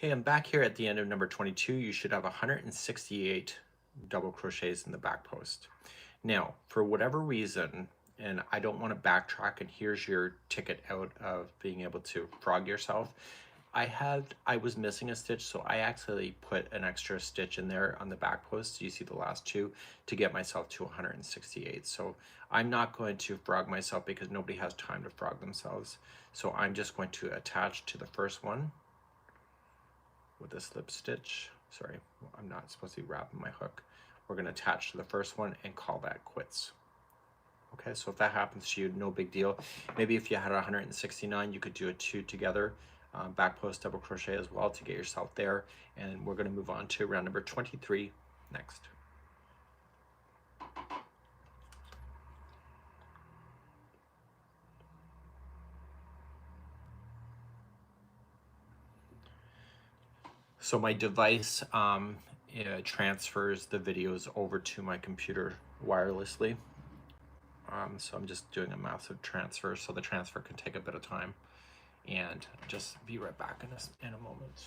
Okay, I'm back here at the end of number 22. You should have 168 double crochets in the back post. Now, for whatever reason, and I don't want to backtrack, and here's your ticket out of being able to frog yourself. I was missing a stitch, so I actually put an extra stitch in there on the back post. You see the last two to get myself to 168. So I'm not going to frog myself because nobody has time to frog themselves. So I'm just going to attach to the first one with a slip stitch. Sorry, I'm not supposed to be wrapping my hook. We're going to attach to the first one and call that quits. Okay, so if that happens to you, no big deal. Maybe if you had 169, you could do a two together, back post double crochet as well to get yourself there. And we're going to move on to round number 23 next. So my device transfers the videos over to my computer wirelessly. So I'm just doing a massive transfer, so the transfer can take a bit of time. And just be right back in a moment.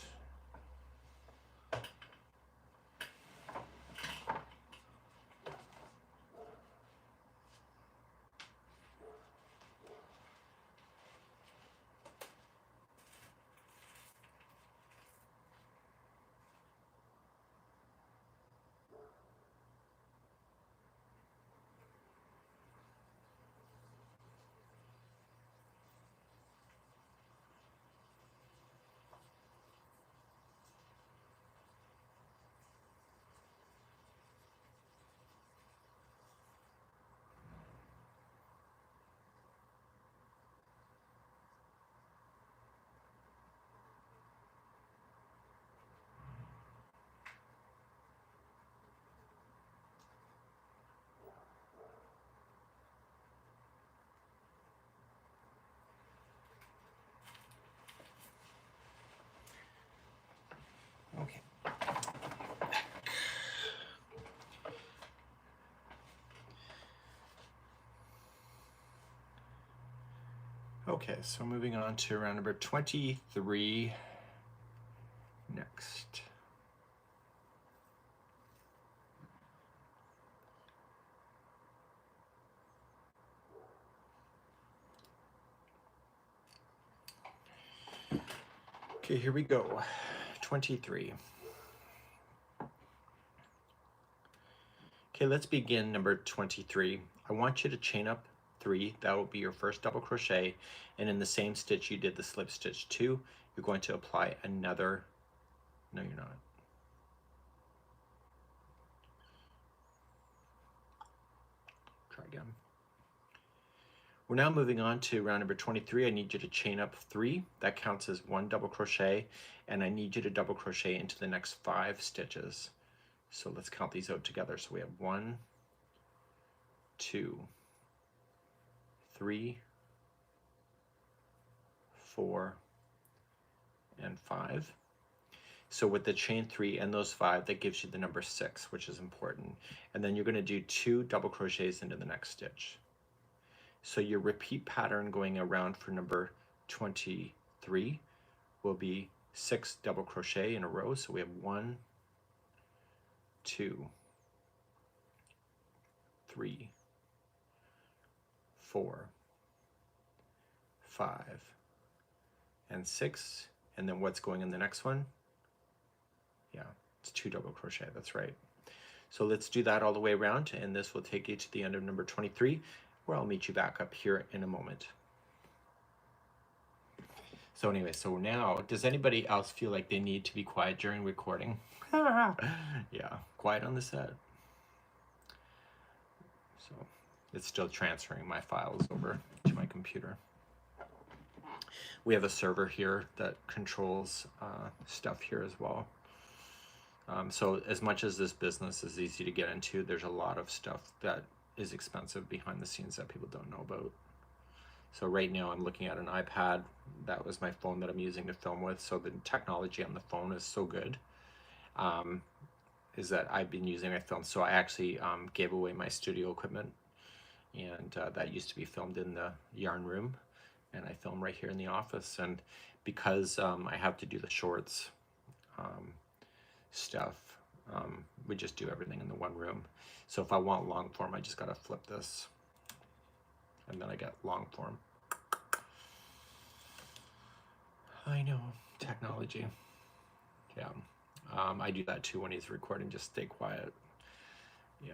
Okay, so moving on to round number 23 next. Okay, here we go. 23. Okay, let's begin number 23. I want you to chain up 3. That will be your first double crochet, and in the same stitch you did the slip stitch 2, you're going to apply another, no you're not. Try again. We're now moving on to round number 23. I need you to chain up 3. That counts as 1 double crochet, and I need you to double crochet into the next 5 stitches. So let's count these out together. So we have 1, 2, 3, 4, and 5. So with the chain 3 and those 5, that gives you the number 6, which is important. And then you're going to do 2 double crochets into the next stitch. So your repeat pattern going around for number 23 will be 6 double crochet in a row. So we have 1, 2, 3, 4, 5, and 6. And then what's going in the next one? Yeah, it's 2 double crochet, that's right. So let's do that all the way around, and this will take you to the end of number 23, where I'll meet you back up here in a moment. So anyway, so now, does anybody else feel like they need to be quiet during recording? Yeah, quiet on the set. So it's still transferring my files over to my computer. We have a server here that controls stuff here as well. So as much as this business is easy to get into, there's a lot of stuff that is expensive behind the scenes that people don't know about. So right now I'm looking at an iPad. That was my phone that I'm using to film with. So the technology on the phone is so good. Is that I've been using my film. So I actually gave away my studio equipment, and that used to be filmed in the yarn room, and I film right here in the office. And because I have to do the shorts stuff, we just do everything in the one room. So if I want long form, I just gotta flip this, and then I get long form. I know, technology. Yeah, I do that too when he's recording, just stay quiet. Yeah,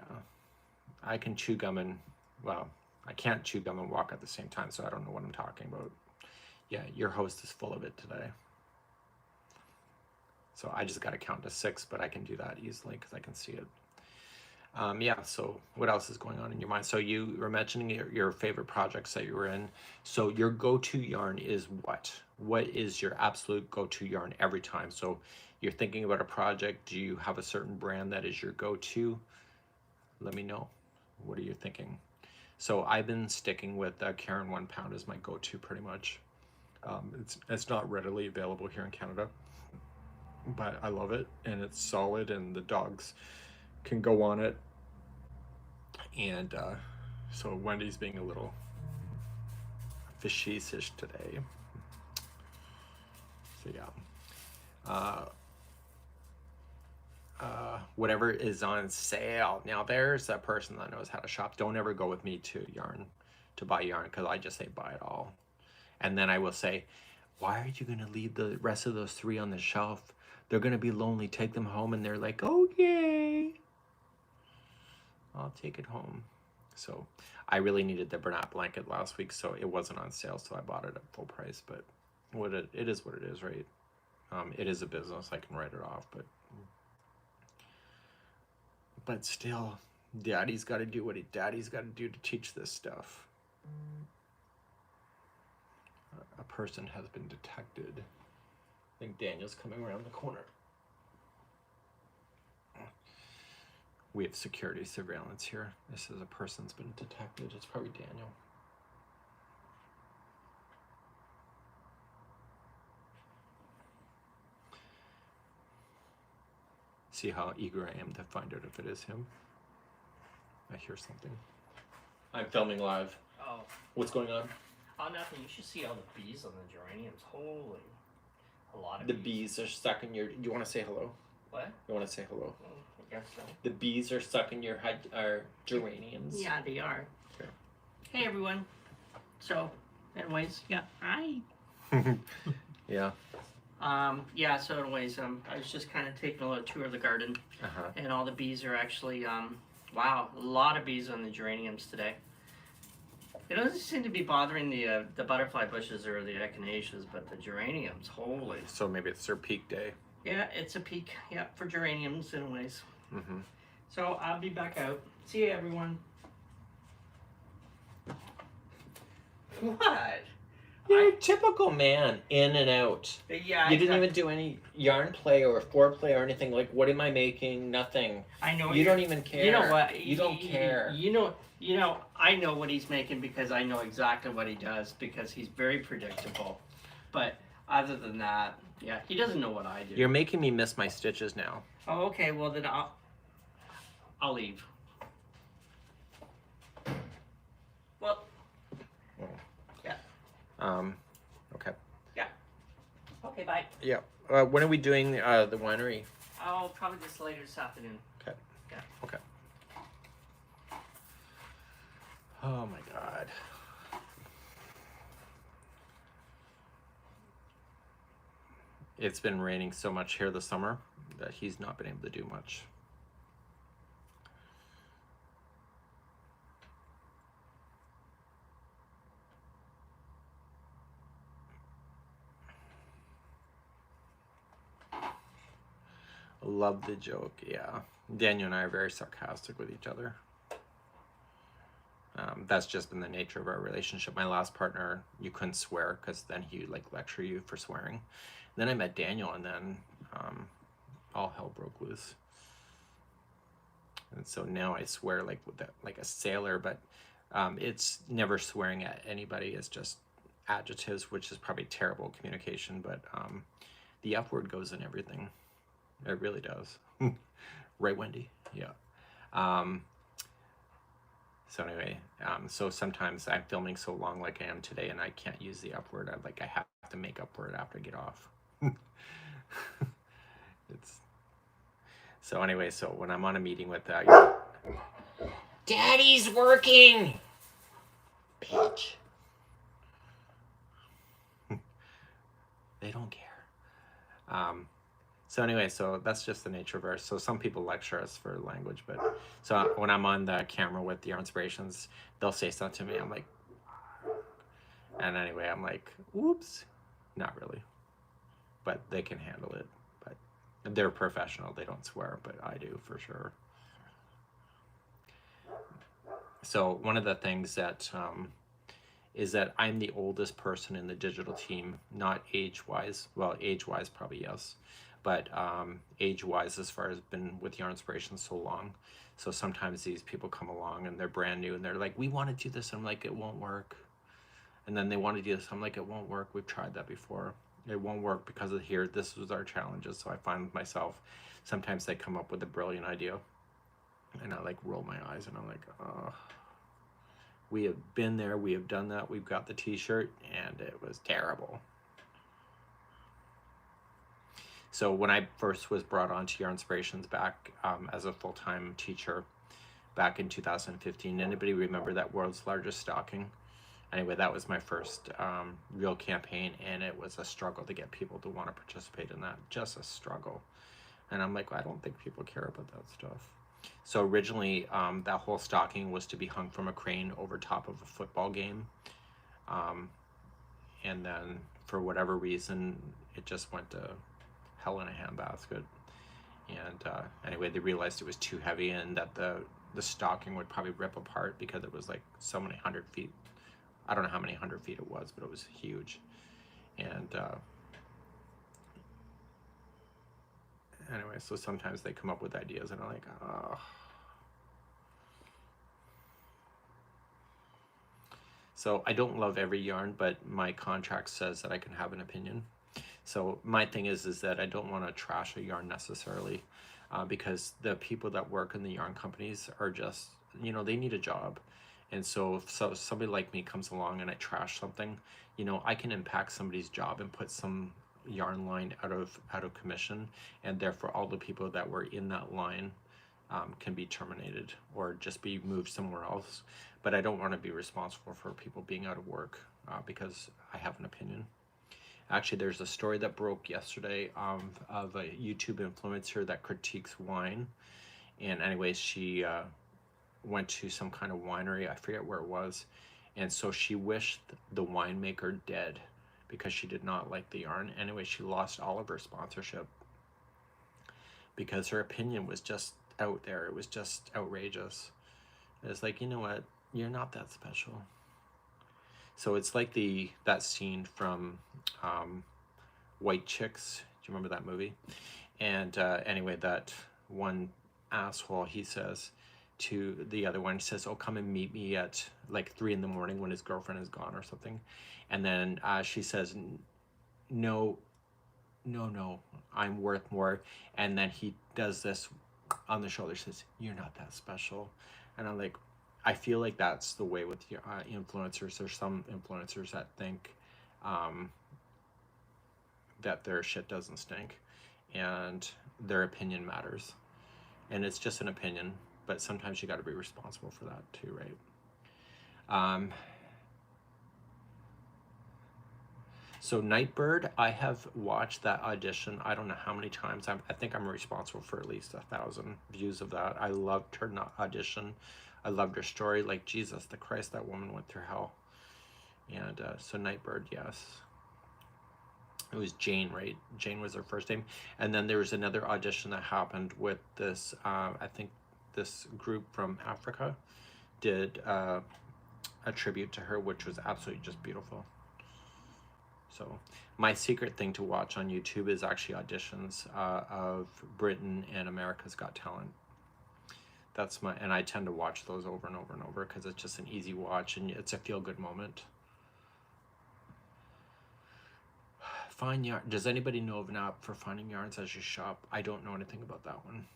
I can chew gum and, well, I can't chew gum and walk at the same time, so I don't know what I'm talking about. Yeah, your host is full of it today. So I just got to count to 6, but I can do that easily because I can see it. Yeah, so what else is going on in your mind? So you were mentioning your favorite projects that you were in. So your go-to yarn is what? What is your absolute go-to yarn every time? So you're thinking about a project. Do you have a certain brand that is your go-to? Let me know. What are you thinking? So I've been sticking with Karen 1 pound as my go-to pretty much. It's not readily available here in Canada, but I love it, and it's solid, and the dogs can go on it. And so Wendy's being a little fishy-ish today. So yeah. Whatever is on sale. Now there's a person that knows how to shop. Don't ever go with me to buy yarn, because I just say buy it all. And then I will say, why are you going to leave the rest of those 3 on the shelf? They're going to be lonely. Take them home. And they're like, okay, I'll take it home. So I really needed the Bernat blanket last week, so it wasn't on sale, so I bought it at full price. But it is what it is, right? It is a business. I can write it off, but still, Daddy's got to do what Daddy's got to do to teach this stuff. A person has been detected. I think Daniel's coming around the corner. We have security surveillance here. This is a person's been detected. It's probably Daniel. See how eager I am to find out if it is him. I hear something. I'm filming live. Oh. What's going on? Oh, nothing. You should see all the bees on the geraniums. Holy, a lot of The bees. bees are sucking your. You want to say hello? What? You want to say hello? I guess so. The bees are sucking your geraniums. Yeah, they are. Okay. Hey, everyone. So, anyways, yeah. Hi. Yeah. Yeah, so anyways, I was just kind of taking a little tour of the garden, and all the bees are actually, wow, a lot of bees on the geraniums today. It doesn't seem to be bothering the butterfly bushes or the echinaceas, but the geraniums, holy. So maybe it's their peak day. Yeah, it's a peak, yeah, for geraniums anyways. Mm-hmm. So I'll be back out. See you, everyone. What? You're a typical man, in and out. Yeah, you didn't even do any yarn play or foreplay or anything. Like, what am I making? Nothing. I know. You don't even care. You know what? You don't care. You know. I know what he's making because I know exactly what he does because he's very predictable. But other than that, yeah, he doesn't know what I do. You're making me miss my stitches now. Oh, okay. Well, then I'll leave. Well. Yeah. Okay. Yeah. Okay, bye. Yeah. When are we doing the winery? Oh, probably just later this afternoon. Okay. Yeah. Okay. Oh my God. It's been raining so much here this summer that he's not been able to do much. Love the joke, yeah. Daniel and I are very sarcastic with each other. That's just been the nature of our relationship. My last partner, you couldn't swear because then he would like lecture you for swearing. Then I met Daniel, and then all hell broke loose. And so now I swear like with that, like a sailor, but it's never swearing at anybody. It's just adjectives, which is probably terrible communication. But the F word goes in everything. It really does. Right, Wendy? Yeah. So anyway, so sometimes I'm filming so long like I am today and I can't use the F word. I have to make up for it after I get off. So anyway, so when I'm on a meeting with Daddy's working! Bitch. They don't care. So anyway, so that's just the nature of ours. So some people lecture us for language, but so when I'm on the camera with the inspirations, they'll say something to me. I'm like, and anyway, I'm like, whoops, not really, but they can handle it. But they're professional. They don't swear, but I do for sure. So one of the things that is that I'm the oldest person in the digital team, not age-wise. Well, age-wise, probably yes. But age-wise, as far as been with Yarn Inspiration so long. So sometimes these people come along and they're brand new and they're like, we want to do this. I'm like, it won't work. And then they want to do this. I'm like, it won't work. We've tried that before. It won't work because of here. This was our challenges. So I find with myself, sometimes they come up with a brilliant idea. And I like roll my eyes and I'm like, oh, we have been there. We have done that. We've got the t-shirt and it was terrible. So when I first was brought on to Yarn Inspirations back as a full-time teacher back in 2015, anybody remember that World's Largest Stocking? Anyway, that was my first real campaign, and it was a struggle to get people to want to participate in that, just a struggle. And I'm like, I don't think people care about that stuff. So originally, that whole stocking was to be hung from a crane over top of a football game. And then for whatever reason, it just went to hell in a handbasket. And anyway, they realized it was too heavy and that the stocking would probably rip apart because it was like so many 100 feet. I don't know how many 100 feet it was, but it was huge. And anyway, so sometimes they come up with ideas and I'm like, oh. So I don't love every yarn, but my contract says that I can have an opinion. So my thing is that I don't want to trash a yarn necessarily because the people that work in the yarn companies are just, you know, they need a job. And so if somebody like me comes along and I trash something, you know, I can impact somebody's job and put some yarn line out of commission, and therefore all the people that were in that line can be terminated or just be moved somewhere else. But I don't want to be responsible for people being out of work because I have an opinion. Actually, there's a story that broke yesterday of a YouTube influencer that critiques wine. And anyways, she went to some kind of winery, I forget where it was, and so she wished the winemaker dead because she did not like the yarn. Anyway, she lost all of her sponsorship because her opinion was just out there. It was just outrageous. It's like, you know what, you're not that special. So it's like that scene from White Chicks. Do you remember that movie? And anyway, that one asshole, he says to the other one, he says, oh, come and meet me at like 3 in the morning when his girlfriend is gone or something. And then she says, no, I'm worth more. And then he does this on the shoulder, says, you're not that special. And I'm like, I feel like that's the way with influencers. There's some influencers that think that their shit doesn't stink and their opinion matters. And it's just an opinion, but sometimes you got to be responsible for that too, right? So Nightbird, I have watched that audition I don't know how many times. I think I'm responsible for at least 1,000 views of that. I loved her audition. I loved her story. Like, Jesus the Christ, that woman went through hell. And so Nightbird, yes. It was Jane, right? Jane was her first name. And then there was another audition that happened with this, I think this group from Africa did a tribute to her, which was absolutely just beautiful. So my secret thing to watch on YouTube is actually auditions of Britain and America's Got Talent. That's and I tend to watch those over and over and over because it's just an easy watch and it's a feel-good moment. Find yarn. Does anybody know of an app for finding yarns as you shop? I don't know anything about that one.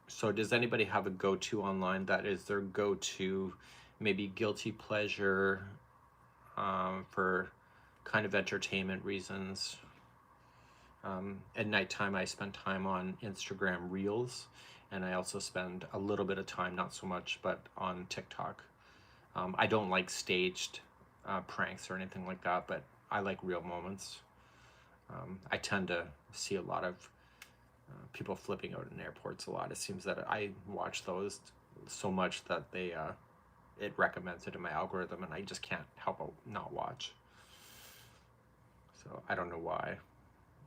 So does anybody have a go-to online that is their go-to, maybe guilty pleasure for kind of entertainment reasons? At nighttime, I spend time on Instagram Reels, and I also spend a little bit of time, not so much, but on TikTok. I don't like staged pranks or anything like that, but I like real moments. I tend to see a lot of people flipping out in airports a lot. It seems that I watch those so much that it recommends it in my algorithm, and I just can't help but not watch. So I don't know why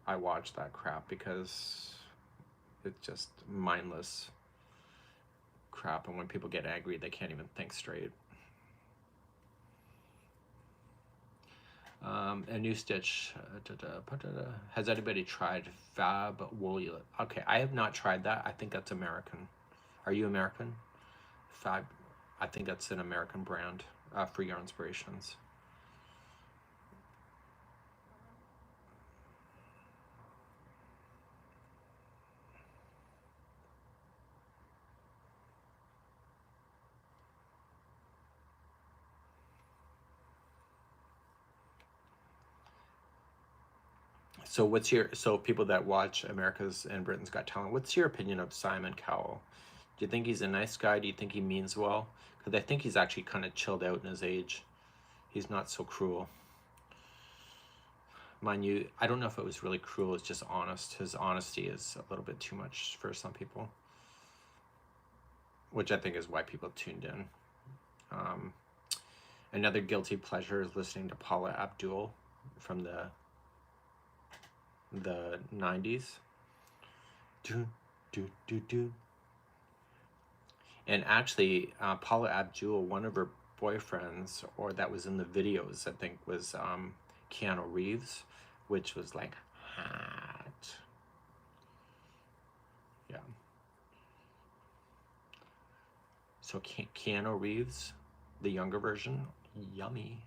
I watch that crap, because it's just mindless crap, and when people get angry, they can't even think straight. A new stitch. Has anybody tried Fab Wool? Okay, I have not tried that. I think that's American. Are you American? Fab. I think that's an American brand for Yarn Inspirations. So so people that watch America's and Britain's Got Talent, what's your opinion of Simon Cowell? Do you think he's a nice guy? Do you think he means well? Because I think he's actually kind of chilled out in his age. He's not so cruel. Mind you, I don't know if it was really cruel, it's just honest. His honesty is a little bit too much for some people, which I think is why people tuned in. Another guilty pleasure is listening to Paula Abdul from the 90s. Do, do, do, do. And actually, Paula Abdul, one of her boyfriends, or that was in the videos, I think, was Keanu Reeves, which was like hot. Yeah. So Keanu Reeves, the younger version, yummy.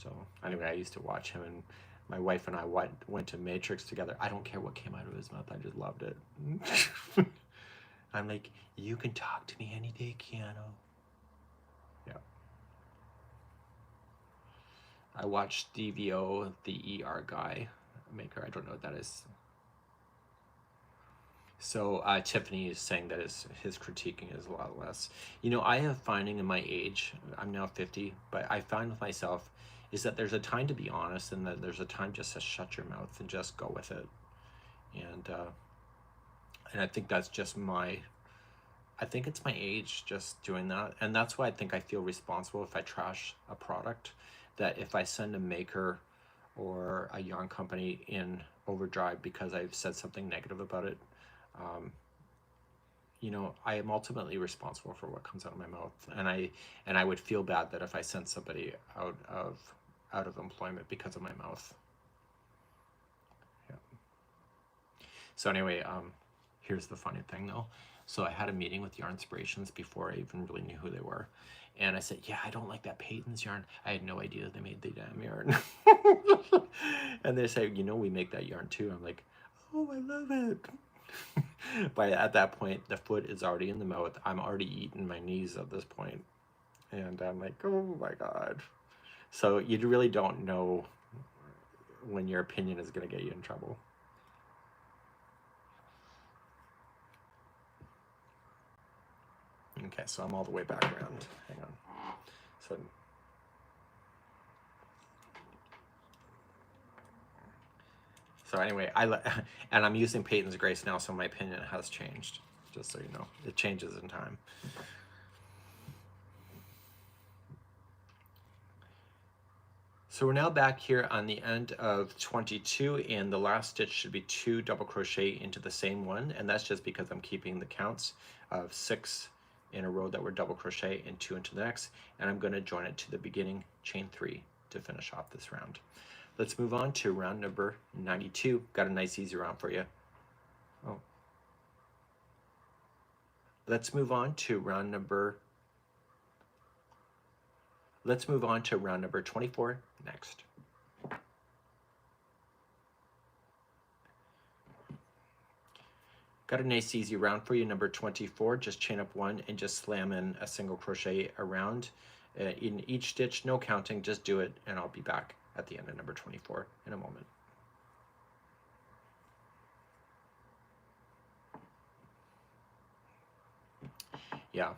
So anyway, I used to watch him, and my wife and I went to Matrix together. I don't care what came out of his mouth. I just loved it. I'm like, you can talk to me any day, Keanu. Yeah. I watched DVO, the ER guy maker. I don't know what that is. So Tiffany is saying that his critiquing is a lot less. You know, I have finding in my age, I'm now 50, but I find with myself is that there's a time to be honest, and that there's a time just to shut your mouth and just go with it. And I think that's just I think it's my age just doing that. And that's why I think I feel responsible if I trash a product, that if I send a maker or a yarn company in overdrive because I've said something negative about it, you know, I am ultimately responsible for what comes out of my mouth, and I would feel bad that if I sent somebody out of employment because of my mouth. Yeah. So anyway, here's the funny thing though. So I had a meeting with Yarn Inspirations before I even really knew who they were, and I said, yeah, I don't like that Peyton's yarn. I had no idea they made the damn yarn. And they say, you know, we make that yarn too. I'm like, oh, I love it. But at that point, the foot is already in the mouth. I'm already eating my knees at this point. And I'm like, oh my God. So you really don't know when your opinion is going to get you in trouble. Okay, so I'm all the way back around. Hang on. So anyway, and I'm using Peyton's Grace now, so my opinion has changed. Just so you know, it changes in time. So we're now back here on the end of 22, and the last stitch should be 2 double crochet into the same one, and that's just because I'm keeping the counts of 6 in a row that were double crochet and 2 into the next, and I'm going to join it to the beginning chain 3 to finish off this round. Let's move on to round number 92. Got a nice easy round for you. Oh. Let's move on to round number 24 next. Got a nice easy round for you, number 24. Just chain up 1 and just slam in a single crochet around in each stitch, no counting, just do it, and I'll be back at the end of number 24 in a moment. Yeah,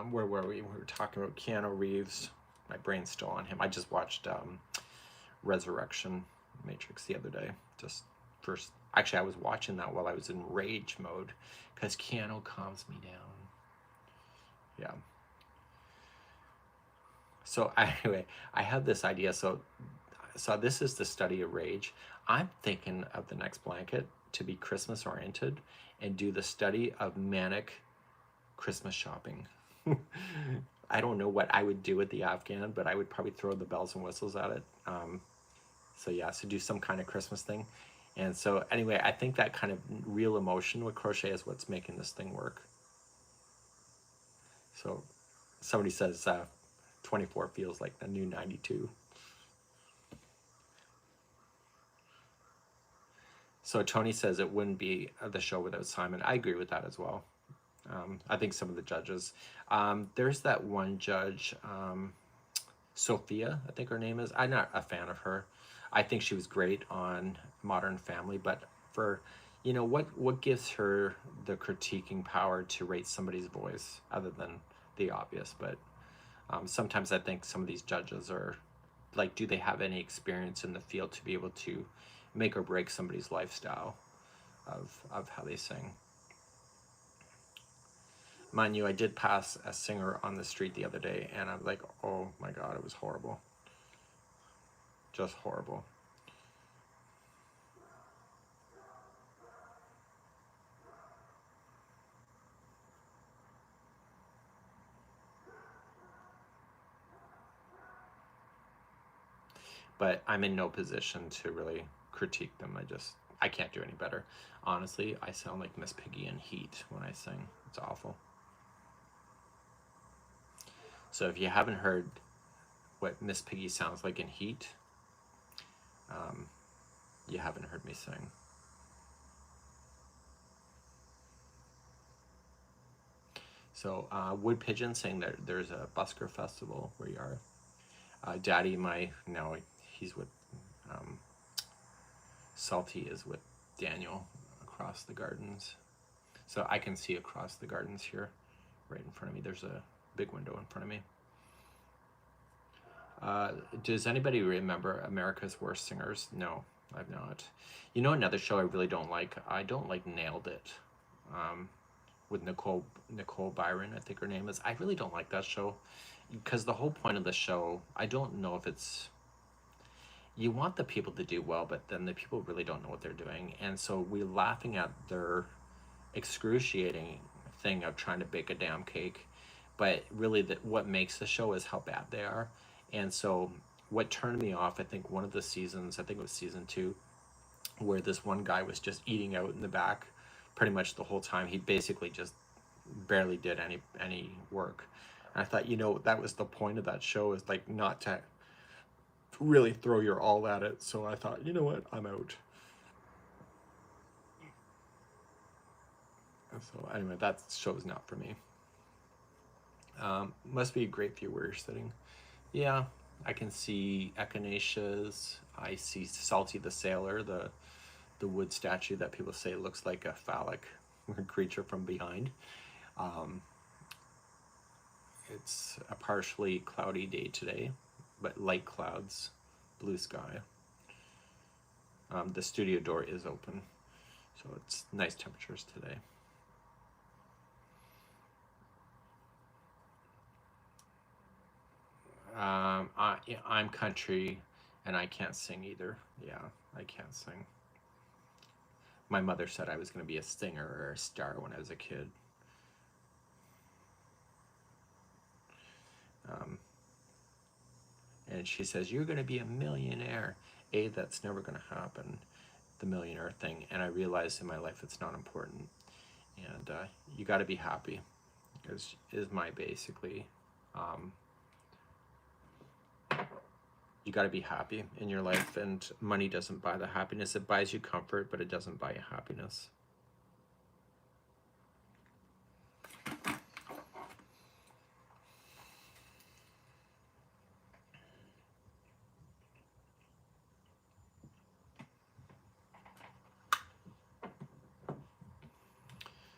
where were we? We were talking about Keanu Reeves. My brain's still on him. I just watched Resurrection Matrix the other day. Actually, I was watching that while I was in rage mode because Keanu calms me down. Yeah. So anyway, I have this idea. So this is the study of rage. I'm thinking of the next blanket to be Christmas oriented and do the study of manic Christmas shopping. I don't know what I would do with the Afghan, but I would probably throw the bells and whistles at it. So yeah, so do some kind of Christmas thing. And so anyway, I think that kind of real emotion with crochet is what's making this thing work. So somebody says 24 feels like the new 92. So Tony says it wouldn't be the show without Simon. I agree with that as well. I think some of the judges. There's that one judge, Sophia, I think her name is. I'm not a fan of her. I think she was great on Modern Family, but for, you know, what gives her the critiquing power to rate somebody's voice other than the obvious? But sometimes I think some of these judges are like, do they have any experience in the field to be able to make or break somebody's lifestyle of how they sing? Mind you, I did pass a singer on the street the other day, and I'm like, oh my God, it was horrible. Just horrible. But I'm in no position to really critique them. I can't do any better. Honestly, I sound like Miss Piggy in Heat when I sing. It's awful. So if you haven't heard what Miss Piggy sounds like in heat. You haven't heard me sing. So Wood Pigeon saying that there's a busker festival where you are. Daddy, no, he's with Salty is with Daniel across the gardens. So I can see across the gardens here, right in front of me. There's a big window in front of me. Does anybody remember America's Worst Singers? No, I've not. You know another show I really don't like? I don't like Nailed It. With Nicole Byron, I think her name is. I really don't like that show because the whole point of the show, I don't know if it's, you want the people to do well, but then the people really don't know what they're doing, and so we're laughing at their excruciating thing of trying to bake a damn cake, but really what makes the show is how bad they are. And so what turned me off, I think one of the seasons, I think it was season 2, where this one guy was just eating out in the back pretty much the whole time. He basically just barely did any work. And I thought, that was the point of that show, is like not to really throw your all at it. So I thought, you know what, I'm out. So anyway, that show is not for me. Must be a great view where you're sitting. Yeah, I can see echinaceas. I see Salty the Sailor, the wood statue that people say looks like a phallic creature from behind. It's a partially cloudy day today, but light clouds, blue sky. The studio door is open, so it's nice temperatures today. I'm country, and I can't sing either. Yeah, I can't sing. My mother said I was going to be a singer or a star when I was a kid. And she says, you're going to be a millionaire. That's never going to happen, the millionaire thing. And I realized in my life it's not important. And you got to be happy, is my basically. You got to be happy in your life, and money doesn't buy the happiness. It buys you comfort, but it doesn't buy you happiness.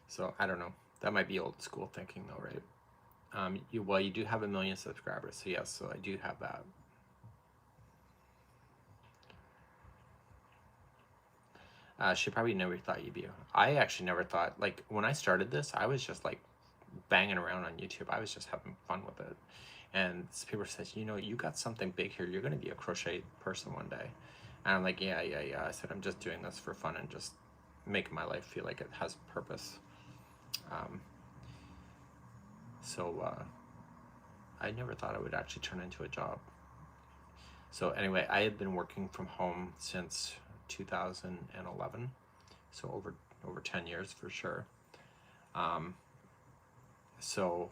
So I don't know. That might be old school thinking though, right? You do have 1 million subscribers, so yes, so I do have that. She probably never thought you'd be. I actually never thought, like, when I started this, I was just like banging around on YouTube. I was just having fun with it. And people said, you got something big here. You're going to be a crochet person one day. And I'm like, yeah. I said, I'm just doing this for fun and just making my life feel like it has purpose. I never thought it would actually turn into a job. So anyway, I had been working from home since 2011, so over 10 years for sure. So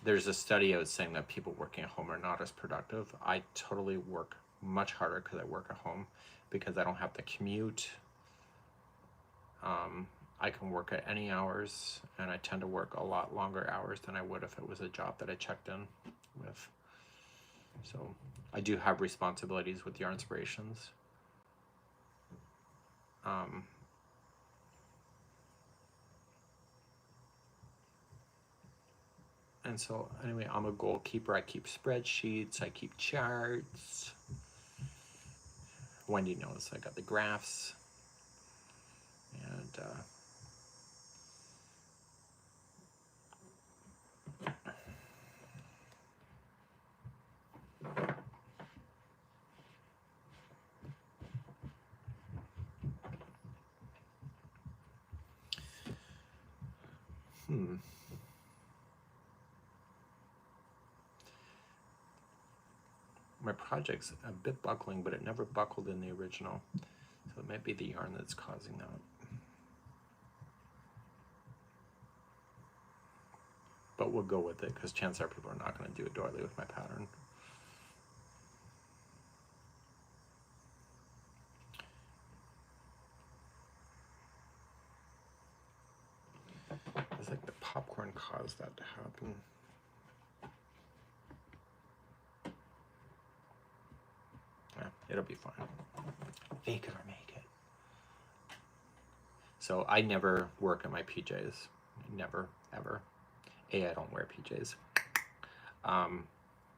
there's a study out saying that people working at home are not as productive. I totally work much harder because I work at home, because I don't have to commute. I can work at any hours, and I tend to work a lot longer hours than I would if it was a job that I checked in with. So I do have responsibilities with Yarn Inspirations. And so anyway, I'm a goalkeeper. I keep spreadsheets, I keep charts. Wendy knows I got the graphs. And my project's a bit buckling, but it never buckled in the original. So it might be the yarn that's causing that. But we'll go with it, because chances are people are not going to do a doily with my pattern. cause that to happen. Yeah, it'll be fine. Fake it or make it. So I never work in my PJs. Never, ever. I don't wear PJs.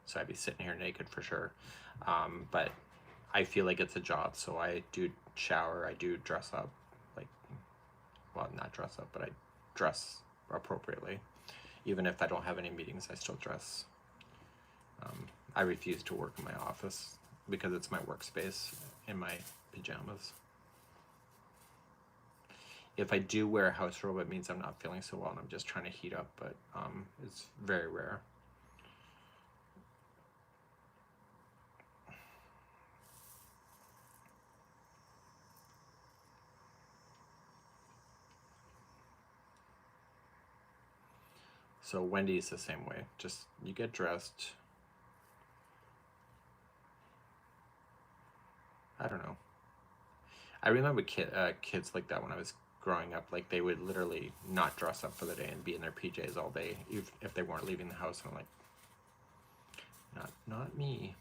So I'd be sitting here naked for sure. But I feel like it's a job, so I do shower, I do dress up, like, well, not dress up, but I dress appropriately. Even if I don't have any meetings, I still dress. I refuse to work in my office because it's my workspace in my pajamas. If I do wear a house robe, it means I'm not feeling so well and I'm just trying to heat up, but it's very rare. So Wendy's the same way. Just you get dressed. I don't know. I remember kids like that when I was growing up. Like they would literally not dress up for the day and be in their PJs all day, if they weren't leaving the house. And I'm like, not me.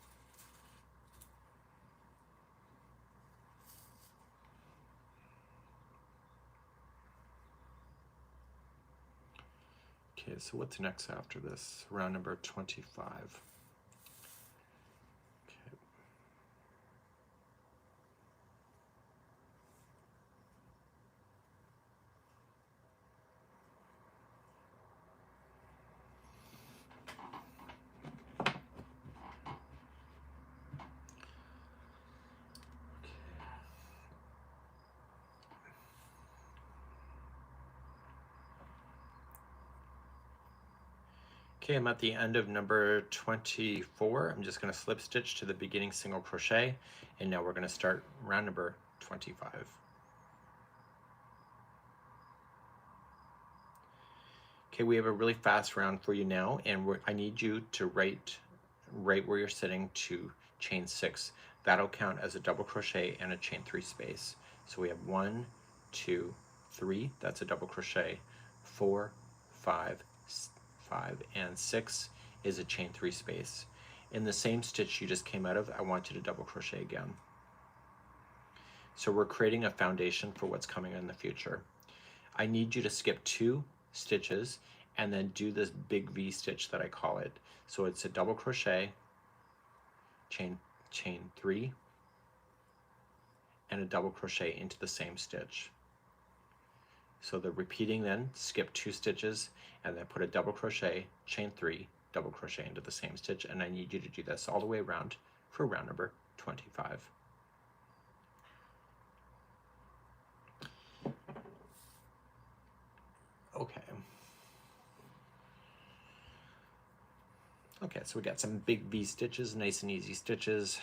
Okay, so what's next after this? Round number 25. Okay, I'm at the end of number 24. I'm just going to slip stitch to the beginning single crochet, and now we're going to start round number 25. Okay, we have a really fast round for you now, and I need you to right where you're sitting to chain 6. That'll count as a double crochet and a chain 3 space. So we have 1, 2, 3. That's a double crochet. 4, 5, 5, and 6 is a chain 3 space. In the same stitch you just came out of, I want you to double crochet again. So we're creating a foundation for what's coming in the future. I need you to skip 2 stitches and then do this big V stitch that I call it. So it's a double crochet, chain 3, and a double crochet into the same stitch. So the repeating, then skip 2 stitches and then put a double crochet, chain 3, double crochet into the same stitch, and I need you to do this all the way around for round number 25. Okay, so we got some big V stitches, nice and easy stitches,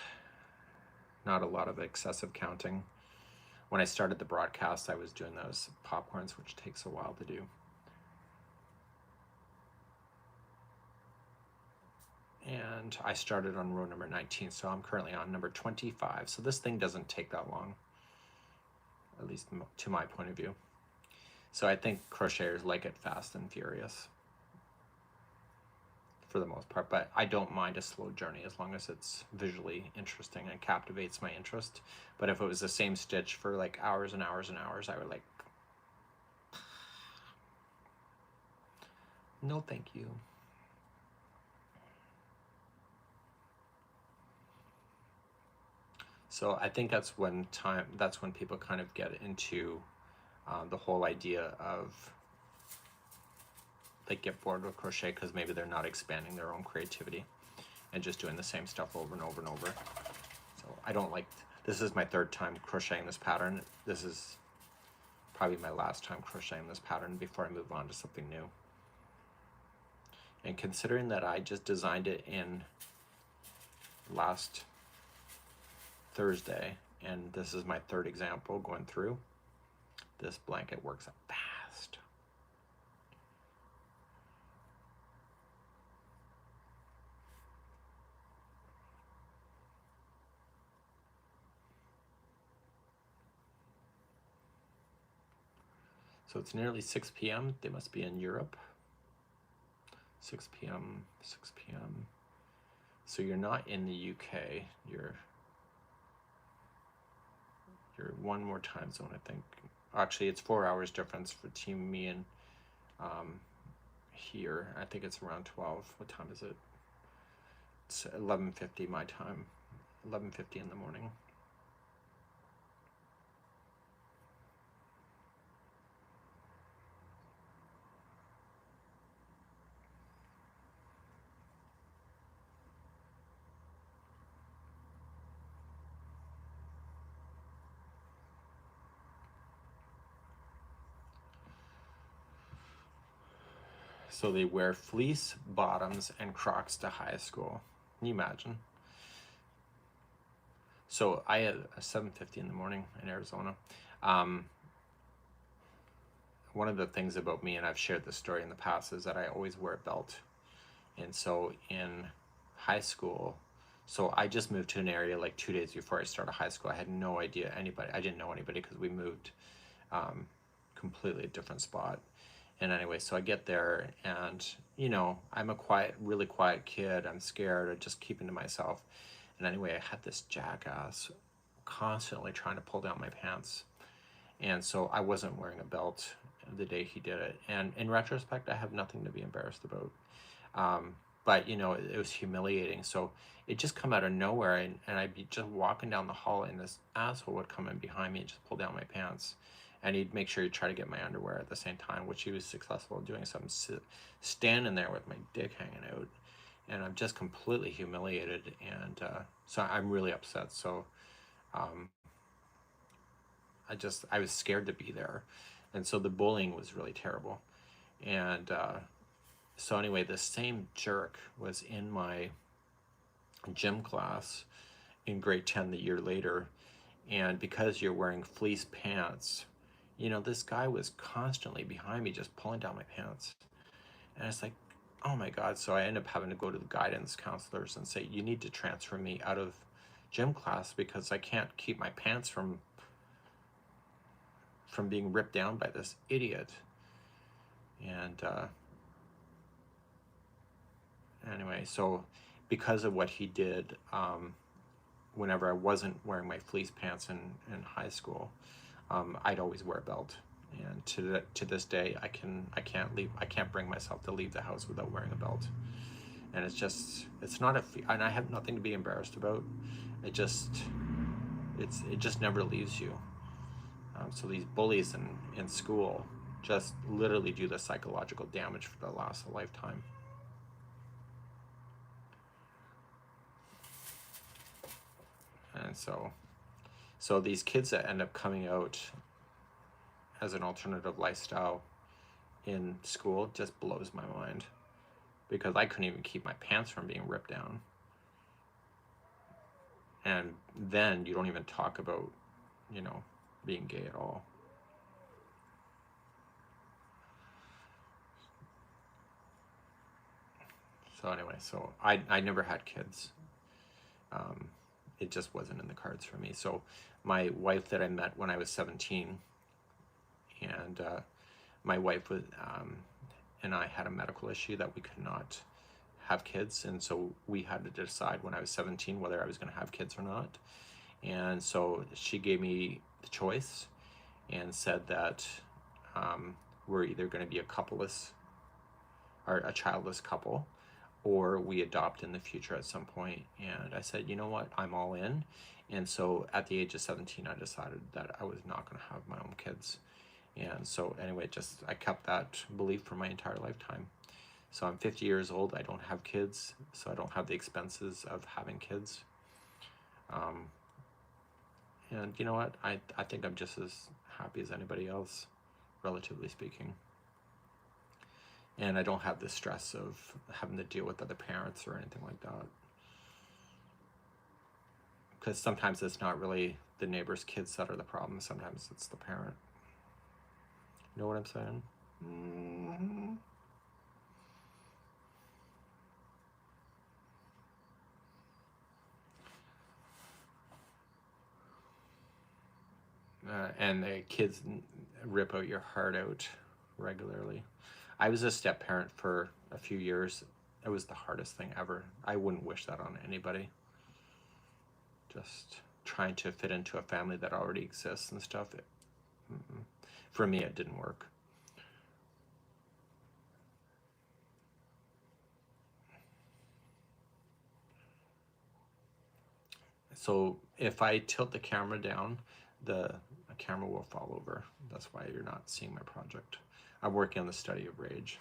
not a lot of excessive counting. When I started the broadcast, I was doing those popcorns, which takes a while to do. And I started on row number 19, so I'm currently on number 25. So this thing doesn't take that long, at least to my point of view. So I think crocheters like it fast and furious for the most part, but I don't mind a slow journey as long as it's visually interesting and captivates my interest. But if it was the same stitch for like hours and hours and hours, I would like, no thank you. So I think that's when people kind of get into the whole idea of, they get bored with crochet because maybe they're not expanding their own creativity and just doing the same stuff over and over and over. So I don't like, this is my 3rd time crocheting this pattern. This is probably my last time crocheting this pattern before I move on to something new. And considering that I just designed it in last Thursday, and this is my 3rd example going through, this blanket works fast. So it's nearly 6 p.m. They must be in Europe. 6 p.m. 6 p.m. So you're not in the UK. You're one more time zone, I think. Actually, it's 4 hours difference for team me and here. I think it's around 12. What time is it? It's 11:50 my time. 11:50 in the morning. So they wear fleece bottoms and Crocs to high school. Can you imagine? So I had a 7:50 in the morning in Arizona. One of the things about me, and I've shared this story in the past, is that I always wear a belt. And so in high school, so I just moved to an area like 2 days before I started high school. I had no idea anybody. I didn't know anybody because we moved completely a different spot. And anyway, so I get there and, you know, I'm a quiet, really quiet kid. I'm scared. I'm just keeping to myself. And anyway, I had this jackass constantly trying to pull down my pants. And so I wasn't wearing a belt the day he did it. And in retrospect, I have nothing to be embarrassed about. But, you know, it was humiliating. So it just come out of nowhere. And I'd be just walking down the hall and this asshole would come in behind me and just pull down my pants. And he'd make sure he'd try to get my underwear at the same time, which he was successful in doing. So I'm standing there with my dick hanging out. And I'm just completely humiliated. And so I'm really upset. So I was scared to be there. And so the bullying was really terrible. And so anyway, this same jerk was in my gym class in grade 10 the year later. And because you're wearing fleece pants, you know, this guy was constantly behind me just pulling down my pants. And it's like, oh my God. So I end up having to go to the guidance counselors and say, you need to transfer me out of gym class because I can't keep my pants from being ripped down by this idiot. And anyway, so because of what he did, whenever I wasn't wearing my fleece pants in high school, I'd always wear a belt. And to this day, I can't bring myself to leave the house without wearing a belt. And it's not and I have nothing to be embarrassed about. It just never leaves you. So these bullies in school just literally do the psychological damage for the last a lifetime. And so these kids that end up coming out as an alternative lifestyle in school just blows my mind, because I couldn't even keep my pants from being ripped down. And then you don't even talk about, you know, being gay at all. So anyway, so I never had kids. It just wasn't in the cards for me. So my wife that I met when I was 17, and my wife was, and I had a medical issue that we could not have kids, and so we had to decide when I was 17 whether I was going to have kids or not. And so she gave me the choice and said that we're either going to be a coupleless or a childless couple, or we adopt in the future at some point. And I said, you know what, I'm all in. And so at the age of 17, I decided that I was not going to have my own kids. And so anyway, I kept that belief for my entire lifetime. So I'm 50 years old. I don't have kids, so I don't have the expenses of having kids. And you know what? I think I'm just as happy as anybody else, relatively speaking. And I don't have the stress of having to deal with other parents or anything like that. Because sometimes it's not really the neighbor's kids that are the problem. Sometimes it's the parent. You know what I'm saying? Mm-hmm. And the kids rip out your heart out regularly. I was a step parent for a few years. It was the hardest thing ever. I wouldn't wish that on anybody. Just trying to fit into a family that already exists and stuff. For me, it didn't work. So if I tilt the camera down, the camera will fall over. That's why you're not seeing my project. I'm working on the study of rage.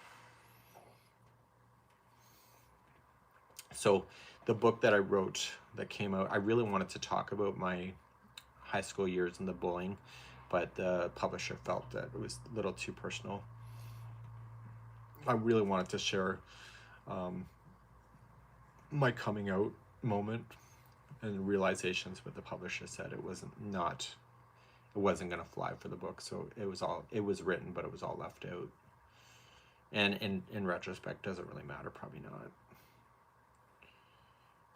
So the book that I wrote that came out, I really wanted to talk about my high school years and the bullying, but the publisher felt that it was a little too personal. I really wanted to share my coming out moment and realizations, but the publisher said it wasn't going to fly for the book. So it was written, but it was all left out. And in retrospect, doesn't really matter, probably not.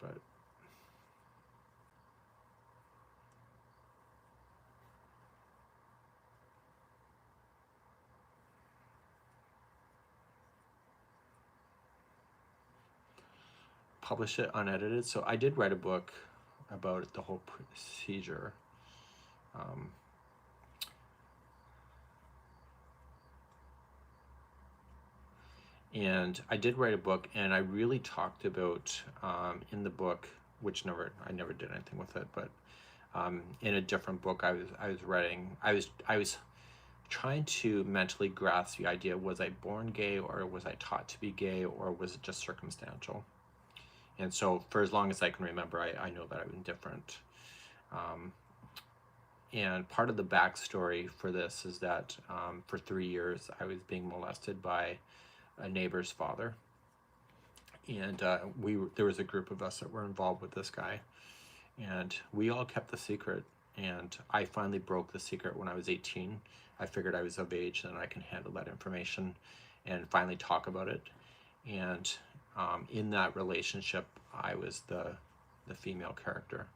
But publish it unedited. So I did write a book about the whole procedure. And I did write a book, and I really talked about in the book, which I never did anything with it, but in a different book I was writing, I was trying to mentally grasp the idea: was I born gay, or was I taught to be gay, or was it just circumstantial? And so for as long as I can remember, I know that I'm different. And part of the backstory for this is that for 3 years I was being molested by a neighbor's father, and there was a group of us that were involved with this guy, and we all kept the secret. And I finally broke the secret when I was 18. I figured I was of age and I can handle that information and finally talk about it. And in that relationship, I was the female character.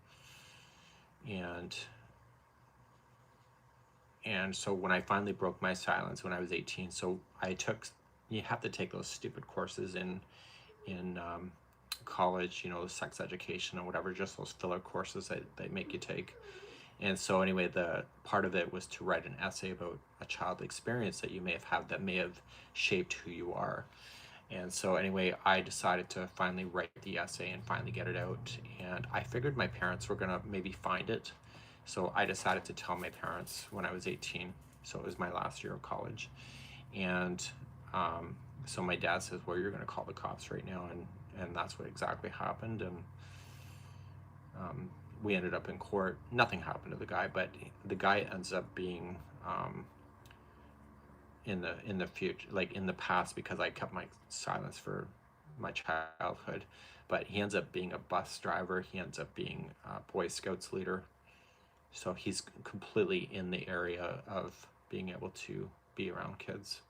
And so when I finally broke my silence when I was 18, so you have to take those stupid courses in college, sex education or whatever, just those filler courses that they make you take. And so anyway, the part of it was to write an essay about a child experience that you may have had that may have shaped who you are. And so anyway, I decided to finally write the essay and finally get it out. And I figured my parents were gonna maybe find it. So I decided to tell my parents when I was 18. So it was my last year of college. And so my dad says, well, you're gonna call the cops right now. And that's what exactly happened. And we ended up in court. Nothing happened to the guy, but the guy ends up being in the future, like in the past, because I kept my silence for my childhood. But he ends up being a bus driver. He ends up being a Boy Scouts leader. So he's completely in the area of being able to be around kids.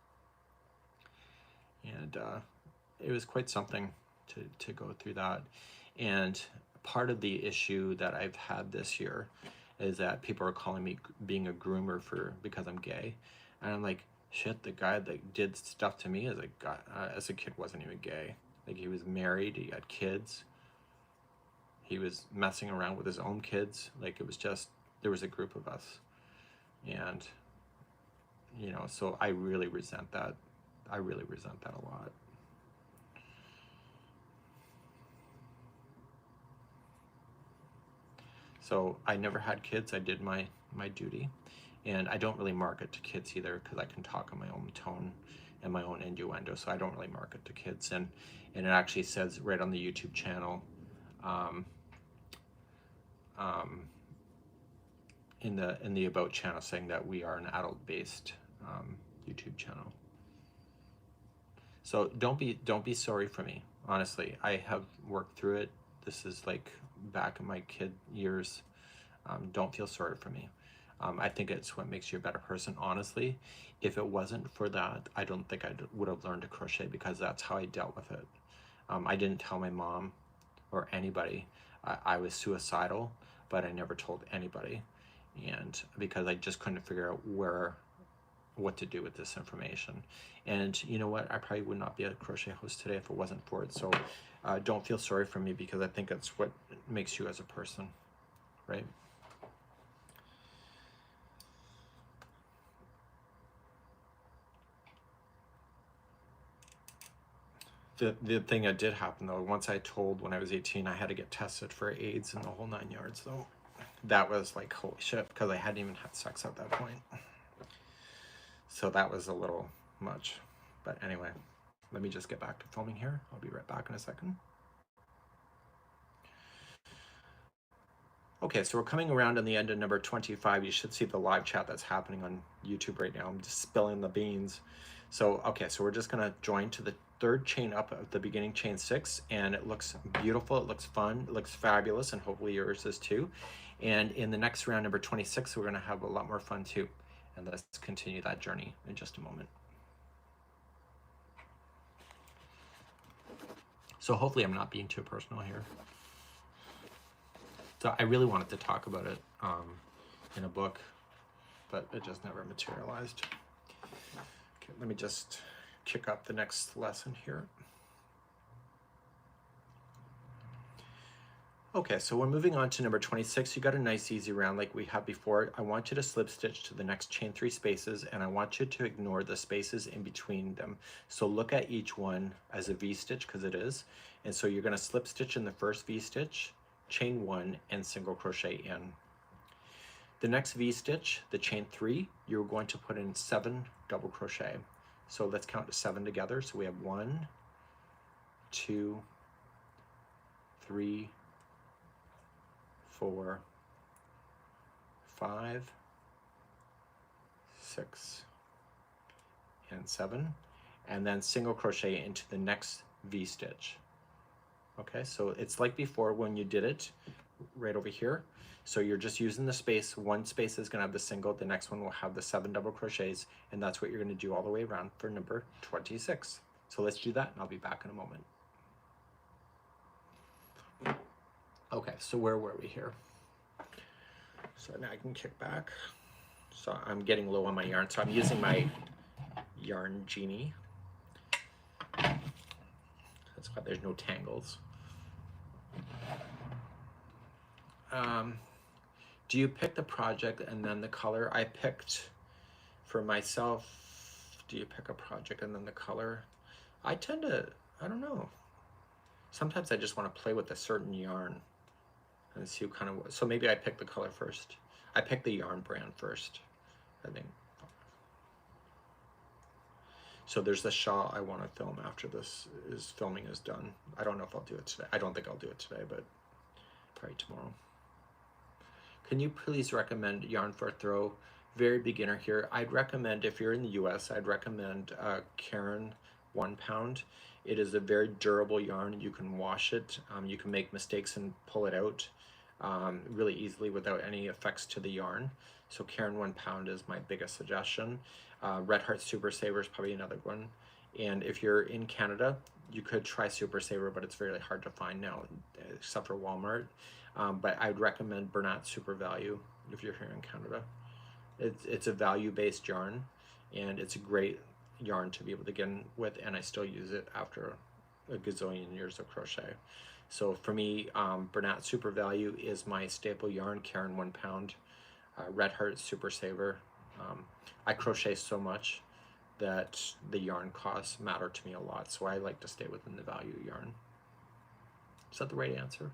And it was quite something to go through that. And part of the issue that I've had this year is that people are calling me being a groomer because I'm gay. And I'm like, shit, the guy that did stuff to me as a kid wasn't even gay. Like, he was married, he had kids, he was messing around with his own kids. Like, it was just, there was a group of us. And, so I really resent that. I really resent that a lot. So I never had kids. I did my duty. And I don't really market to kids either, because I can talk in my own tone and my own innuendo. So I don't really market to kids. And it actually says right on the YouTube channel, in the About channel, saying that we are an adult-based YouTube channel. So don't be sorry for me. Honestly, I have worked through it. This is like back in my kid years. Don't feel sorry for me. I think it's what makes you a better person, honestly. If it wasn't for that, I don't think I would have learned to crochet, because that's how I dealt with it. I didn't tell my mom or anybody. I was suicidal, but I never told anybody. And because I just couldn't figure out where what to do with this information. And you know what? I probably would not be a crochet host today if it wasn't for it. So don't feel sorry for me, because I think it's what makes you as a person, right? The thing that did happen though, once I told when I was 18, I had to get tested for AIDS and the whole 9 yards though. That was like, holy shit, because I hadn't even had sex at that point. So that was a little much. But anyway, let me just get back to filming here. I'll be right back in a second. Okay, so we're coming around on the end of number 25. You should see the live chat that's happening on YouTube right now. I'm just spilling the beans. So, okay, so we're just gonna join to the third chain up at the beginning, chain 6, and it looks beautiful, it looks fun, it looks fabulous, and hopefully yours is too. And in the next round, number 26, we're gonna have a lot more fun too. And let's continue that journey in just a moment. So hopefully I'm not being too personal here. So I really wanted to talk about it in a book, but it just never materialized. Okay, let me just kick up the next lesson here. Okay, so we're moving on to number 26. You got a nice easy round like we had before. I want you to slip stitch to the next chain 3 spaces, and I want you to ignore the spaces in between them. So look at each one as a V-stitch, because it is. And so you're gonna slip stitch in the first V-stitch, chain 1, and single crochet in. The next V-stitch, the chain 3, you're going to put in 7 double crochet. So let's count to 7 together. So we have 1, 2, 3, 4, 5, 6, and 7, and then single crochet into the next V-stitch. Okay, so it's like before when you did it right over here. So you're just using the space. One space is gonna have the single, the next one will have the 7 double crochets, and that's what you're gonna do all the way around for number 26. So let's do that, and I'll be back in a moment. Okay, so where were we here? So now I can kick back. So I'm getting low on my yarn, so I'm using my Yarn Genie. That's why there's no tangles. Do you pick the project and then the color? I picked for myself, do you pick a project and then the color? I tend to, I don't know. Sometimes I just want to play with a certain yarn and see what kind of, so maybe I pick the color first. I pick the yarn brand first, I think. So there's the shawl I want to film after this filming is done. I don't know if I'll do it today. I don't think I'll do it today, but probably tomorrow. Can you please recommend yarn for a throw? Very beginner here. I'd recommend, if you're in the US, I'd recommend Caron 1 pound. It is a very durable yarn. You can wash it. You can make mistakes and pull it out really easily without any effects to the yarn. So Caron 1 pound is my biggest suggestion. Red Heart Super Saver is probably another one. And if you're in Canada, you could try Super Saver, but it's really hard to find now, except for Walmart. But I would recommend Bernat Super Value if you're here in Canada. It's a value-based yarn, and it's a great yarn to be able to get in with, and I still use it after a gazillion years of crochet. So for me, Bernat Super Value is my staple yarn. Caron 1 pound, Red Heart Super Saver. I crochet so much that the yarn costs matter to me a lot, so I like to stay within the value yarn. Is that the right answer?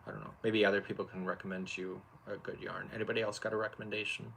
I don't know. Maybe other people can recommend you a good yarn. Anybody else got a recommendation?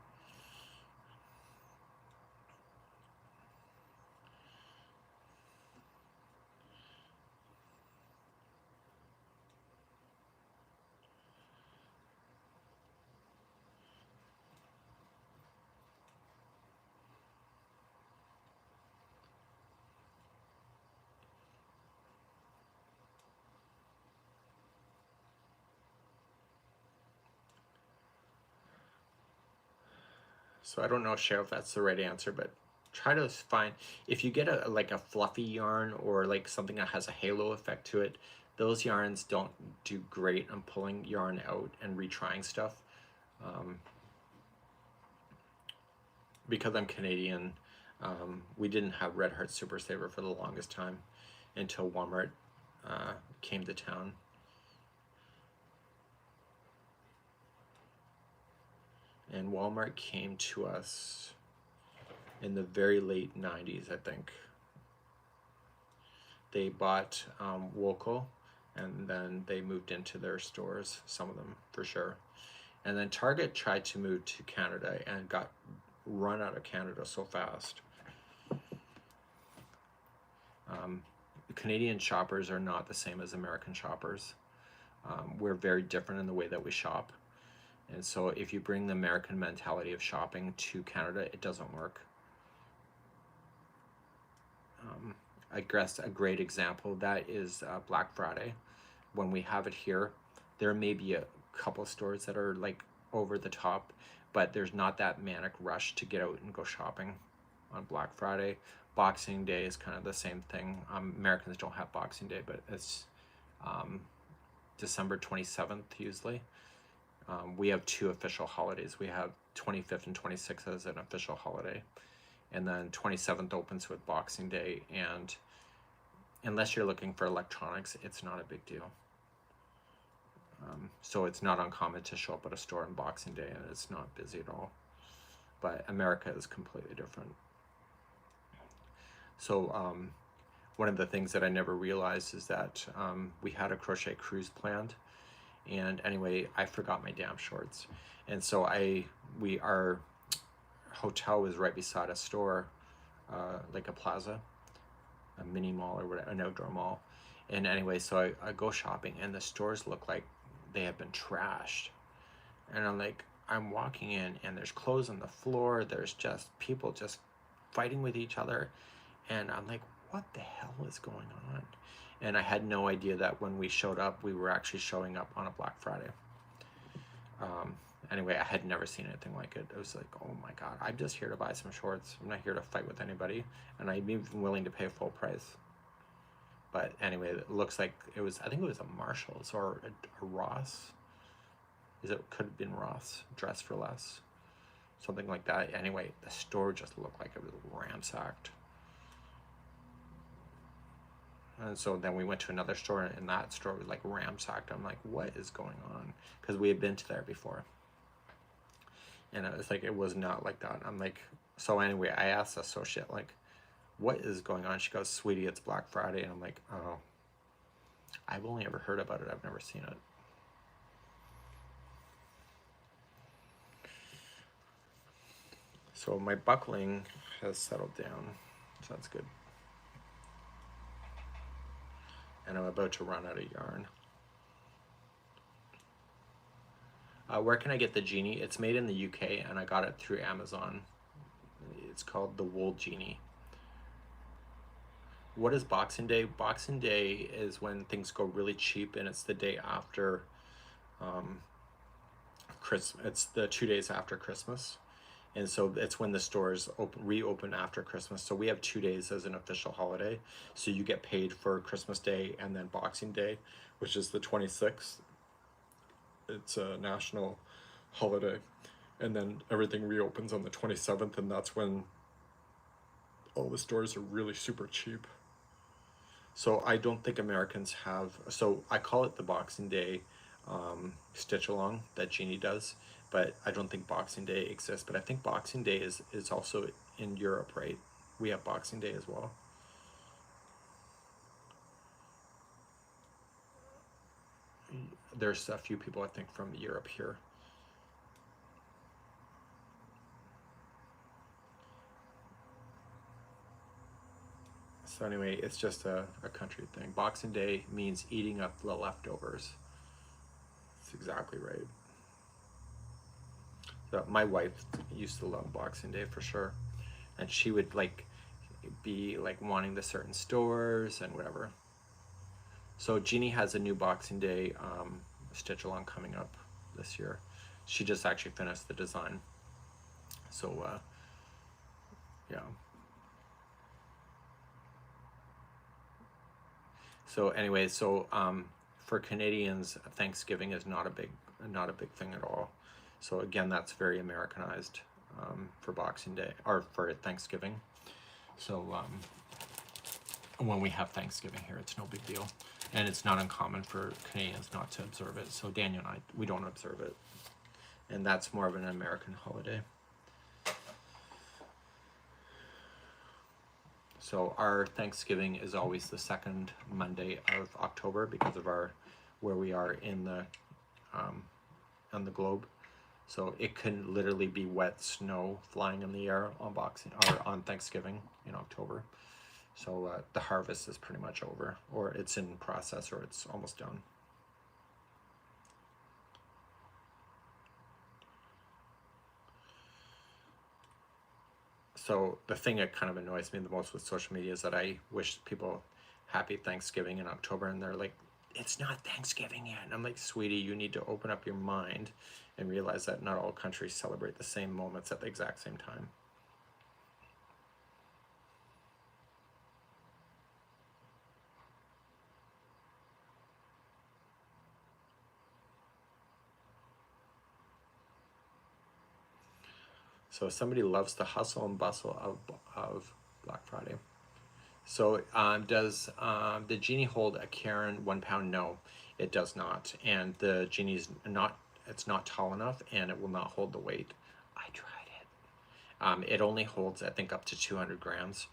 So I don't know, Cheryl, if that's the right answer, but try to find, if you get like a fluffy yarn or like something that has a halo effect to it, those yarns don't do great on pulling yarn out and retrying stuff. because I'm Canadian, we didn't have Red Heart Super Saver for the longest time until Walmart came to town. And Walmart came to us in the very late 90s, I think. They bought Woco, and then they moved into their stores, some of them for sure. And then Target tried to move to Canada and got run out of Canada so fast. Canadian shoppers are not the same as American shoppers. We're very different in the way that we shop. And so if you bring the American mentality of shopping to Canada, it doesn't work. I guess a great example of that is Black Friday. When we have it here, there may be a couple stores that are like over the top, but there's not that manic rush to get out and go shopping on Black Friday. Boxing Day is kind of the same thing. Americans don't have Boxing Day, but it's December 27th usually. We have two official holidays. We have 25th and 26th as an official holiday. And then 27th opens with Boxing Day, and unless you're looking for electronics, it's not a big deal. So it's not uncommon to show up at a store on Boxing Day and it's not busy at all. But America is completely different. So one of the things that I never realized is that we had a crochet cruise planned, and anyway, I forgot my damn shorts. And so our hotel was right beside a store, like a plaza, a mini mall or whatever, an outdoor mall. And anyway, so I go shopping and the stores look like they have been trashed. And I'm walking in and there's clothes on the floor. There's just people just fighting with each other. And I'm like, what the hell is going on? And I had no idea that when we showed up, we were actually showing up on a Black Friday. Anyway, I had never seen anything like it. It was like, oh my God, I'm just here to buy some shorts. I'm not here to fight with anybody. And I'm even willing to pay full price. But anyway, it looks like it was, I think it was a Marshall's or a Ross. Could have been Ross, Dress for Less. Something like that. Anyway, the store just looked like it was ransacked. And so then we went to another store, and that store was like ransacked. I'm like, what is going on? Because we had been to there before. And it was like, it was not like that. I'm like, so anyway, I asked the associate, like, what is going on? She goes, sweetie, it's Black Friday. And I'm like, oh, I've only ever heard about it. I've never seen it. So my buckling has settled down. So that's good. And I'm about to run out of yarn. Where can I get the Genie? It's made in the UK and I got it through Amazon. It's called the Wool Genie. What is Boxing Day? Boxing Day is when things go really cheap, and it's the day after Christmas. It's the 2 days after Christmas. And so it's when the stores reopen after Christmas. So we have 2 days as an official holiday. So you get paid for Christmas Day and then Boxing Day, which is the 26th. It's a national holiday. And then everything reopens on the 27th, and that's when all the stores are really super cheap. So I don't think Americans have, so I call it the Boxing Day stitch along that Jeannie does, but I don't think Boxing Day exists. But I think Boxing Day is also in Europe, right? We have Boxing Day as well. There's a few people I think from Europe here. So anyway, it's just a country thing. Boxing Day means eating up the leftovers. That's exactly right. So my wife used to love Boxing Day for sure. And she would be wanting the certain stores and whatever. So Jeannie has a new Boxing Day stitch along coming up this year. She just actually finished the design. So yeah. So anyway, so for Canadians, Thanksgiving is not a big thing at all. So again, that's very Americanized. for Boxing Day, or for Thanksgiving. So when we have Thanksgiving here, it's no big deal. And it's not uncommon for Canadians not to observe it. So Daniel and I, we don't observe it. And that's more of an American holiday. So our Thanksgiving is always the second Monday of October because of where we are in the on the globe. So it can literally be wet snow flying in the air on on Thanksgiving in October. So the harvest is pretty much over, or it's in process, or it's almost done. So the thing that kind of annoys me the most with social media is that I wish people happy Thanksgiving in October, and they're like, it's not Thanksgiving yet. And I'm like, sweetie, you need to open up your mind and realize that not all countries celebrate the same moments at the exact same time. So somebody loves the hustle and bustle of Black Friday. So does the Genie hold a Karen 1 pound? No, it does not. And the Genie's it's not tall enough, and it will not hold the weight. I tried it. It only holds, I think, up to 200 grams.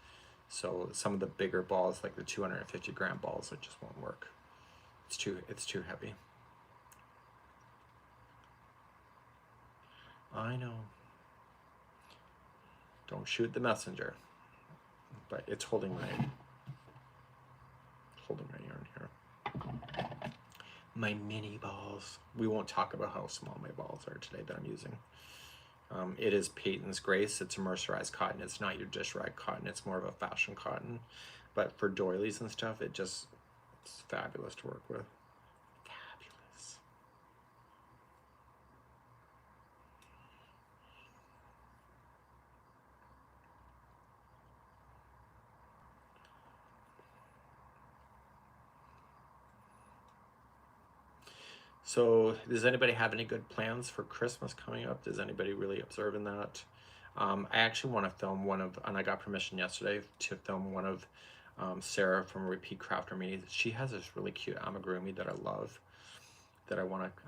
So some of the bigger balls, like the 250-gram balls, it just won't work. It's too heavy. I know. Don't shoot the messenger. But it's holding my yarn here. My mini balls. We won't talk about how small my balls are today that I'm using. It is Peyton's Grace. It's a mercerized cotton. It's not your dish rag cotton. It's more of a fashion cotton. But for doilies and stuff, it's fabulous to work with. Fabulous. So does anybody have any good plans for Christmas coming up? Does anybody really observing that? I actually want to film one of, and I got permission yesterday to film one of Sarah from Repeat Crafter Me. She has this really cute amigurumi that I love, that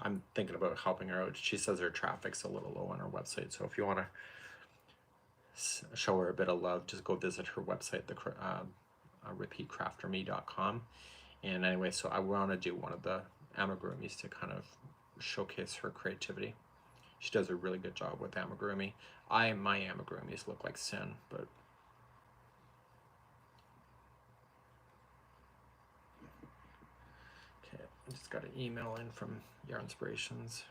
I'm thinking about helping her out. She says her traffic's a little low on her website, so if you want to show her a bit of love, just go visit her website, repeatcrafterme.com. And anyway, so I want to do one of the amigurumis to kind of showcase her creativity. She does a really good job with amigurumi. My amigurumis look like sin, but okay, I just got an email in from Yarn Inspirations.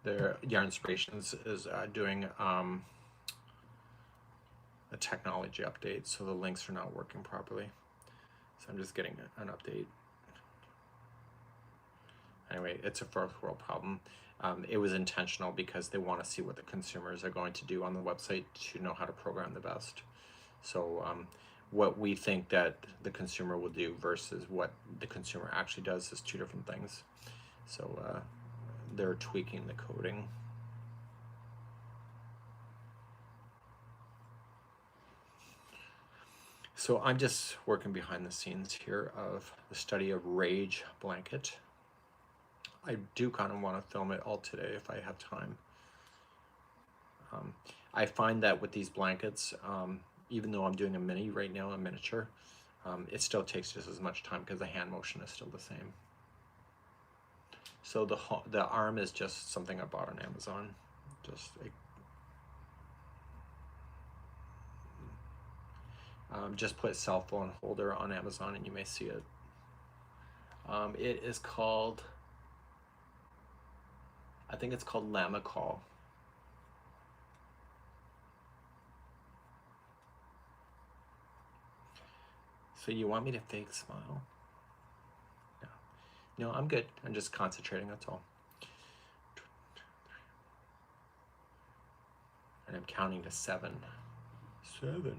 Their Yarn Inspirations is doing a technology update, so the links are not working properly. So I'm just getting an update. Anyway, it's a first world problem. It was intentional because they want to see what the consumers are going to do on the website to know how to program the best. So what we think that the consumer will do versus what the consumer actually does is two different things. So they're tweaking the coding. So I'm just working behind the scenes here of the study of Rage blanket. I do kind of want to film it all today if I have time. I find that with these blankets, even though I'm doing a mini right now, a miniature, it still takes just as much time because the hand motion is still the same. So the arm is just something I bought on Amazon. Just Just put cell phone holder on Amazon and you may see it. It is called, I think it's called Llama Call. So you want me to fake smile? No. No, I'm good. I'm just concentrating, that's all. And I'm counting to 7. 7.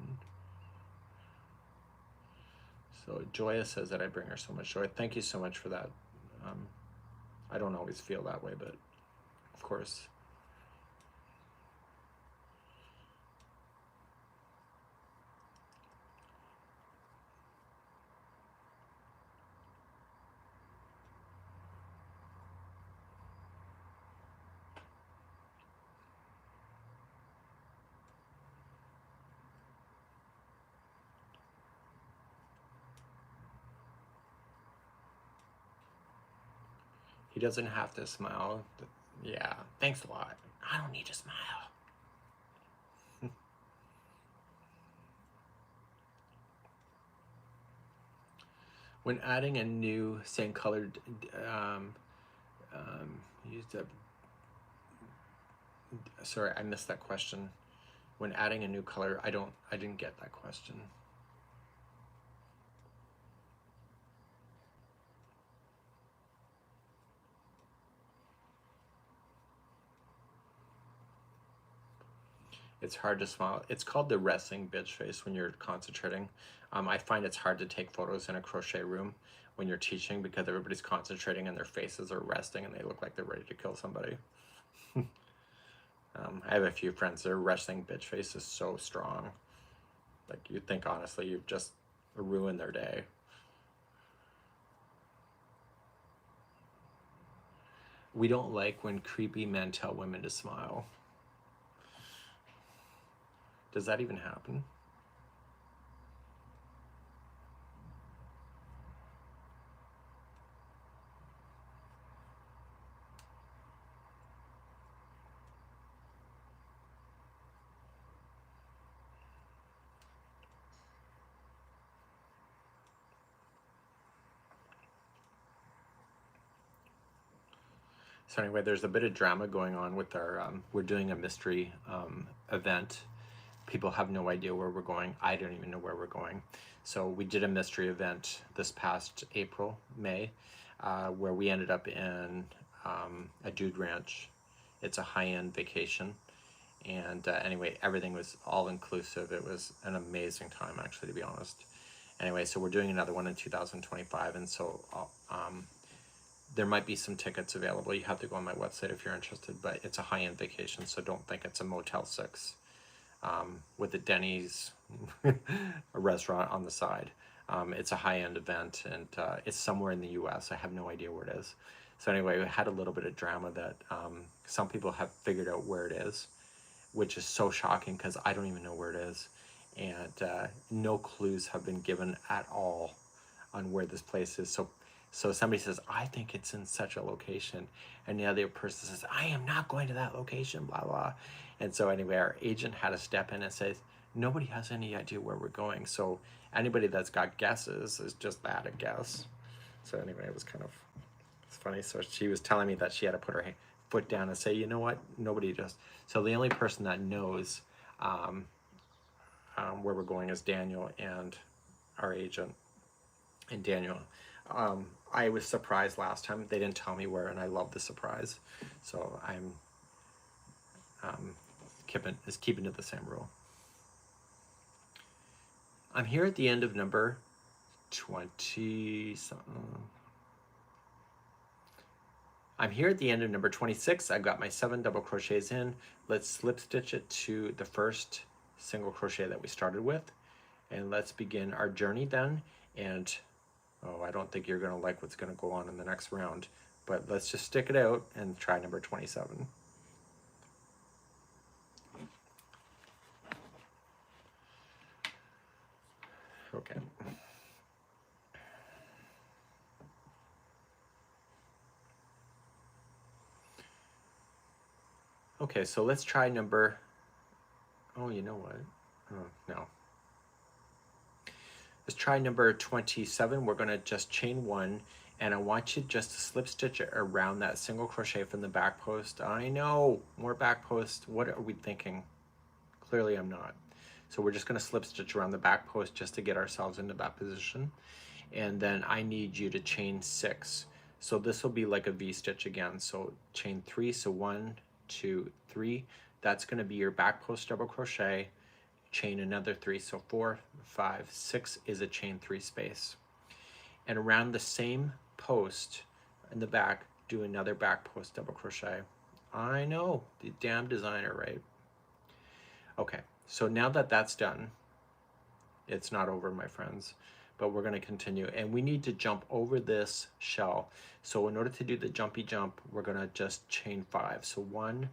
So Joya says that I bring her so much joy. Thank you so much for that. I don't always feel that way, but of course. He doesn't have to smile. Yeah, thanks a lot. I don't need to smile. When adding a new same colored, use the, sorry, I missed that question. When adding a new color, I didn't get that question. It's hard to smile. It's called the resting bitch face when you're concentrating. I find it's hard to take photos in a crochet room when you're teaching because everybody's concentrating and their faces are resting and they look like they're ready to kill somebody. I have a few friends, their resting bitch face is so strong. Like you think honestly, you've just ruined their day. We don't like when creepy men tell women to smile. Does that even happen? So anyway, there's a bit of drama going on with our, we're doing a mystery event. People have no idea where we're going. I don't even know where we're going. So we did a mystery event this past April, May, where we ended up in a dude ranch. It's a high-end vacation. And anyway, everything was all inclusive. It was an amazing time, actually, to be honest. Anyway, so we're doing another one in 2025. And so there might be some tickets available. You have to go on my website if you're interested, but it's a high-end vacation, so don't think it's a Motel 6 with a Denny's, a restaurant on the side. It's a high-end event, and it's somewhere in the US. I have no idea where it is. So anyway, we had a little bit of drama that some people have figured out where it is, which is so shocking because I don't even know where it is. And no clues have been given at all on where this place is. So somebody says, I think it's in such a location. And the other person says, I am not going to that location, blah, blah. And so anyway, our agent had to step in and say, nobody has any idea where we're going. So anybody that's got guesses is just that, a guess. So anyway, it was kind of, it's funny. So she was telling me that she had to put her foot down and say, you know what, nobody just. So the only person that knows where we're going is Daniel and our agent. And Daniel, I was surprised last time. They didn't tell me where, and I love the surprise. So I'm keeping to the same rule. I'm here at the end of number 20. I'm here at the end of number 26. I've got my 7 double crochets in. Let's slip stitch it to the first single crochet that we started with. And let's begin our journey then. And oh, I don't think you're going to like what's going to go on in the next round. But let's just stick it out and try number 27. Okay. Okay, so let's try number, oh, you know what? Oh, no. Let's try number 27. We're gonna just chain 1, and I want you just to slip stitch it around that single crochet from the back post. I know, more back post. What are we thinking? Clearly I'm not. So we're just gonna slip stitch around the back post just to get ourselves into that position. And then I need you to chain 6. So this will be like a V-stitch again. So chain 3, so 1, 2, 3. That's gonna be your back post double crochet, chain another 3, so 4, 5, 6 is a chain 3 space. And around the same post in the back, do another back post double crochet. I know, the damn designer, right? Okay, so now that that's done, it's not over, my friends, but we're going to continue, and we need to jump over this shell. So in order to do the jumpy jump, we're going to just chain 5. So 1,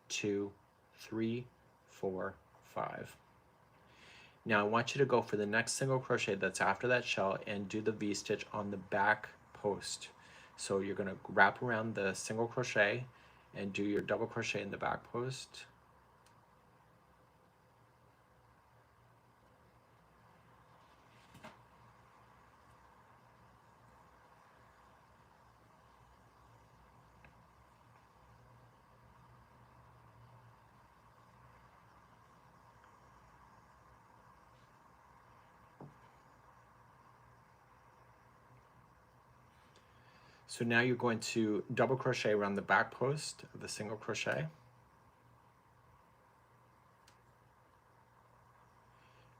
2, 3, 4, 5. Now I want you to go for the next single crochet that's after that shell and do the V-stitch on the back post. So you're going to wrap around the single crochet and do your double crochet in the back post. So now you're going to double crochet around the back post of the single crochet,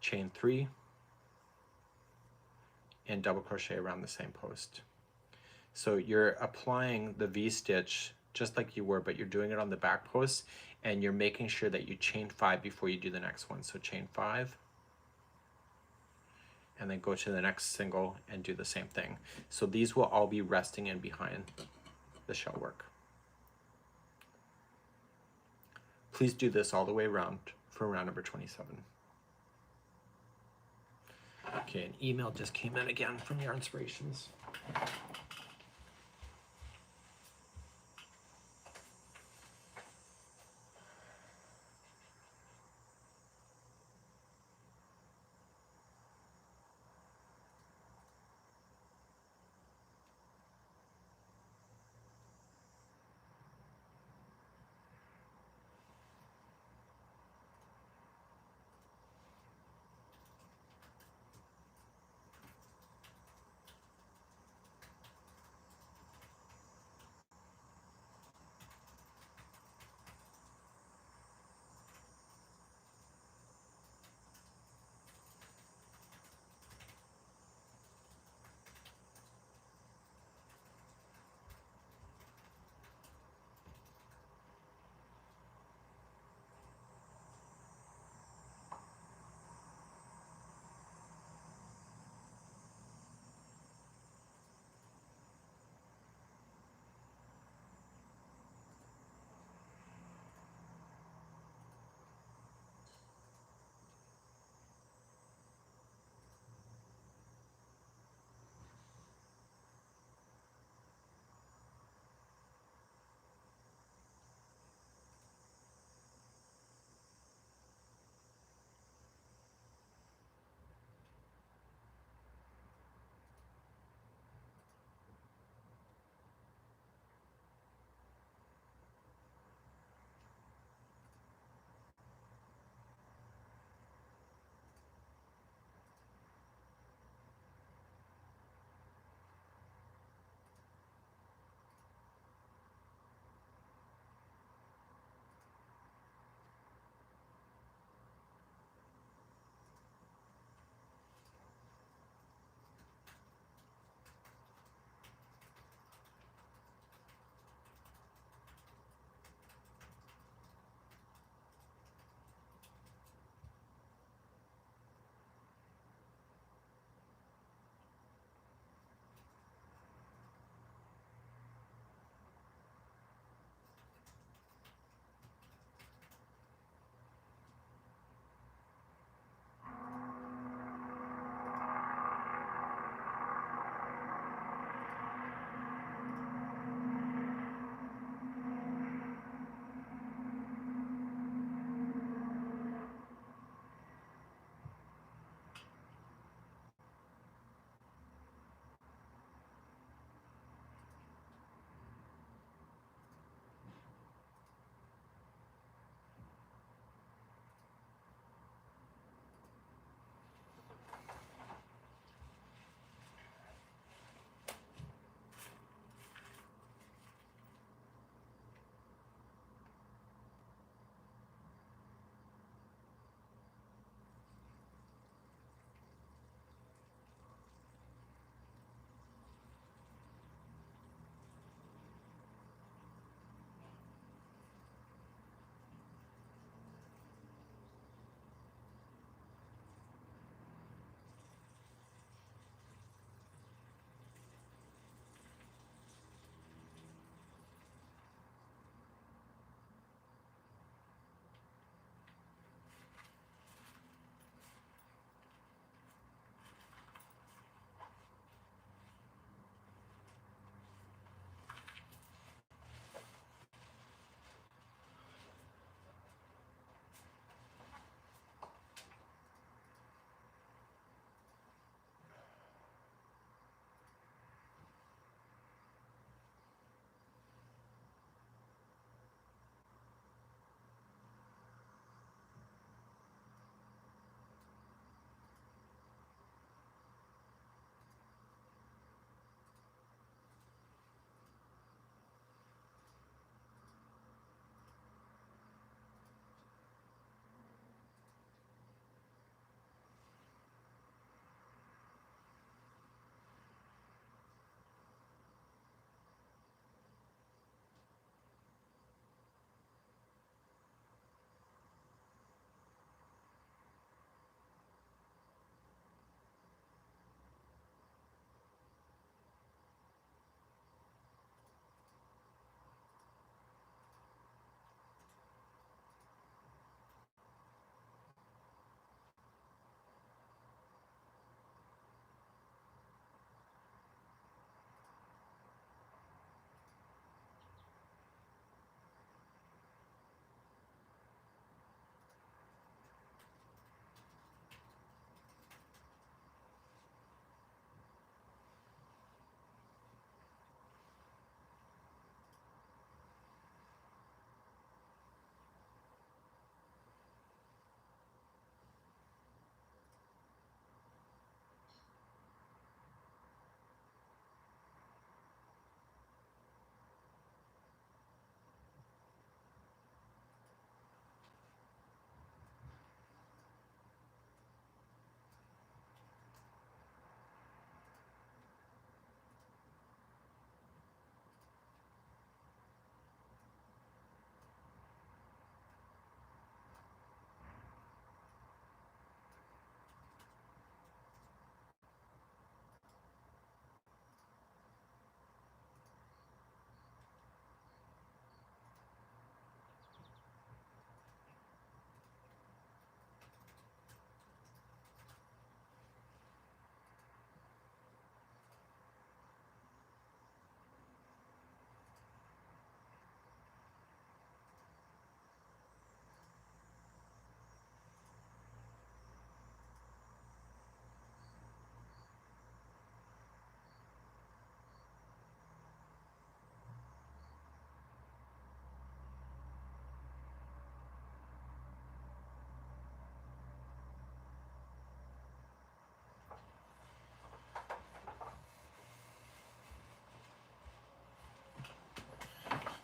chain 3, and double crochet around the same post. So you're applying the V-stitch just like you were, but you're doing it on the back post, and you're making sure that you chain 5 before you do the next one. So chain 5, and then go to the next single and do the same thing. So these will all be resting in behind the shell work. Please do this all the way around for round number 27. Okay, an email just came in again from Yarn Inspirations.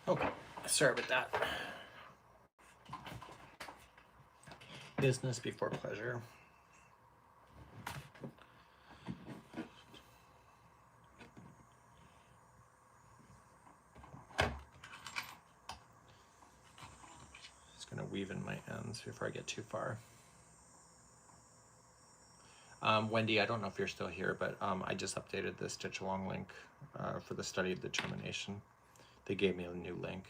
Okay, sorry about that. Business before pleasure. Just gonna weave in my ends before I get too far. Wendy, I don't know if you're still here, but I just updated the stitch along link for the study of determination. They gave me a new link.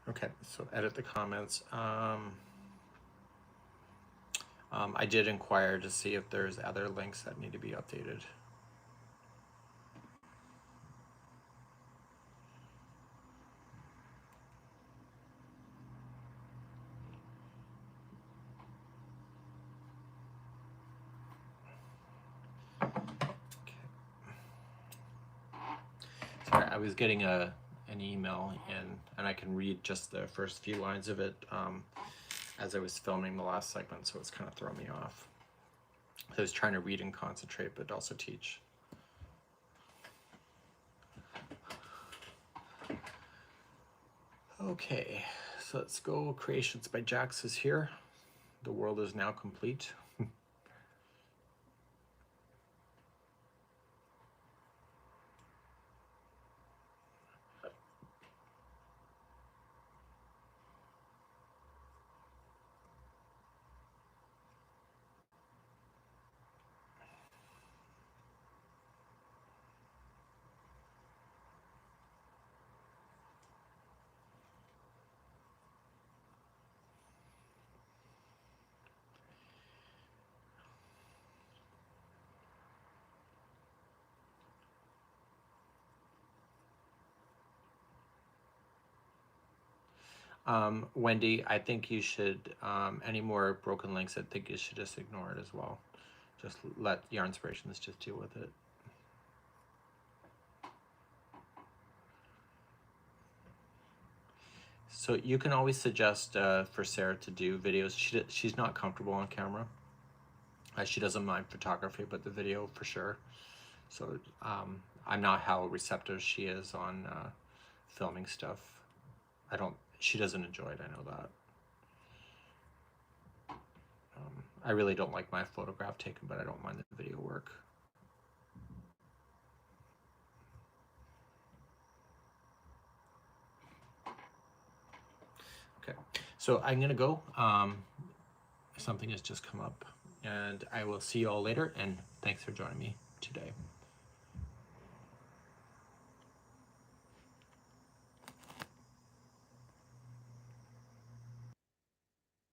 Okay, so edit the comments. I did inquire to see if there's other links that need to be updated. Sorry, I was getting an email in, and I can read just the first few lines of it as I was filming the last segment, so it's kind of throwing me off. I was trying to read and concentrate, but also teach. Okay, so let's go. Creations by Jax is here. The world is now complete. Wendy, I think you should, any more broken links, I think you should just ignore it as well. Just let Yarn Inspirations just deal with it. So you can always suggest for Sarah to do videos. She's not comfortable on camera. She doesn't mind photography, but the video for sure. So I'm not how receptive she is on filming stuff. She doesn't enjoy it, I know that. I really don't like my photograph taken, but I don't mind the video work. Okay, so I'm gonna go. Something has just come up, and I will see you all later, and thanks for joining me today.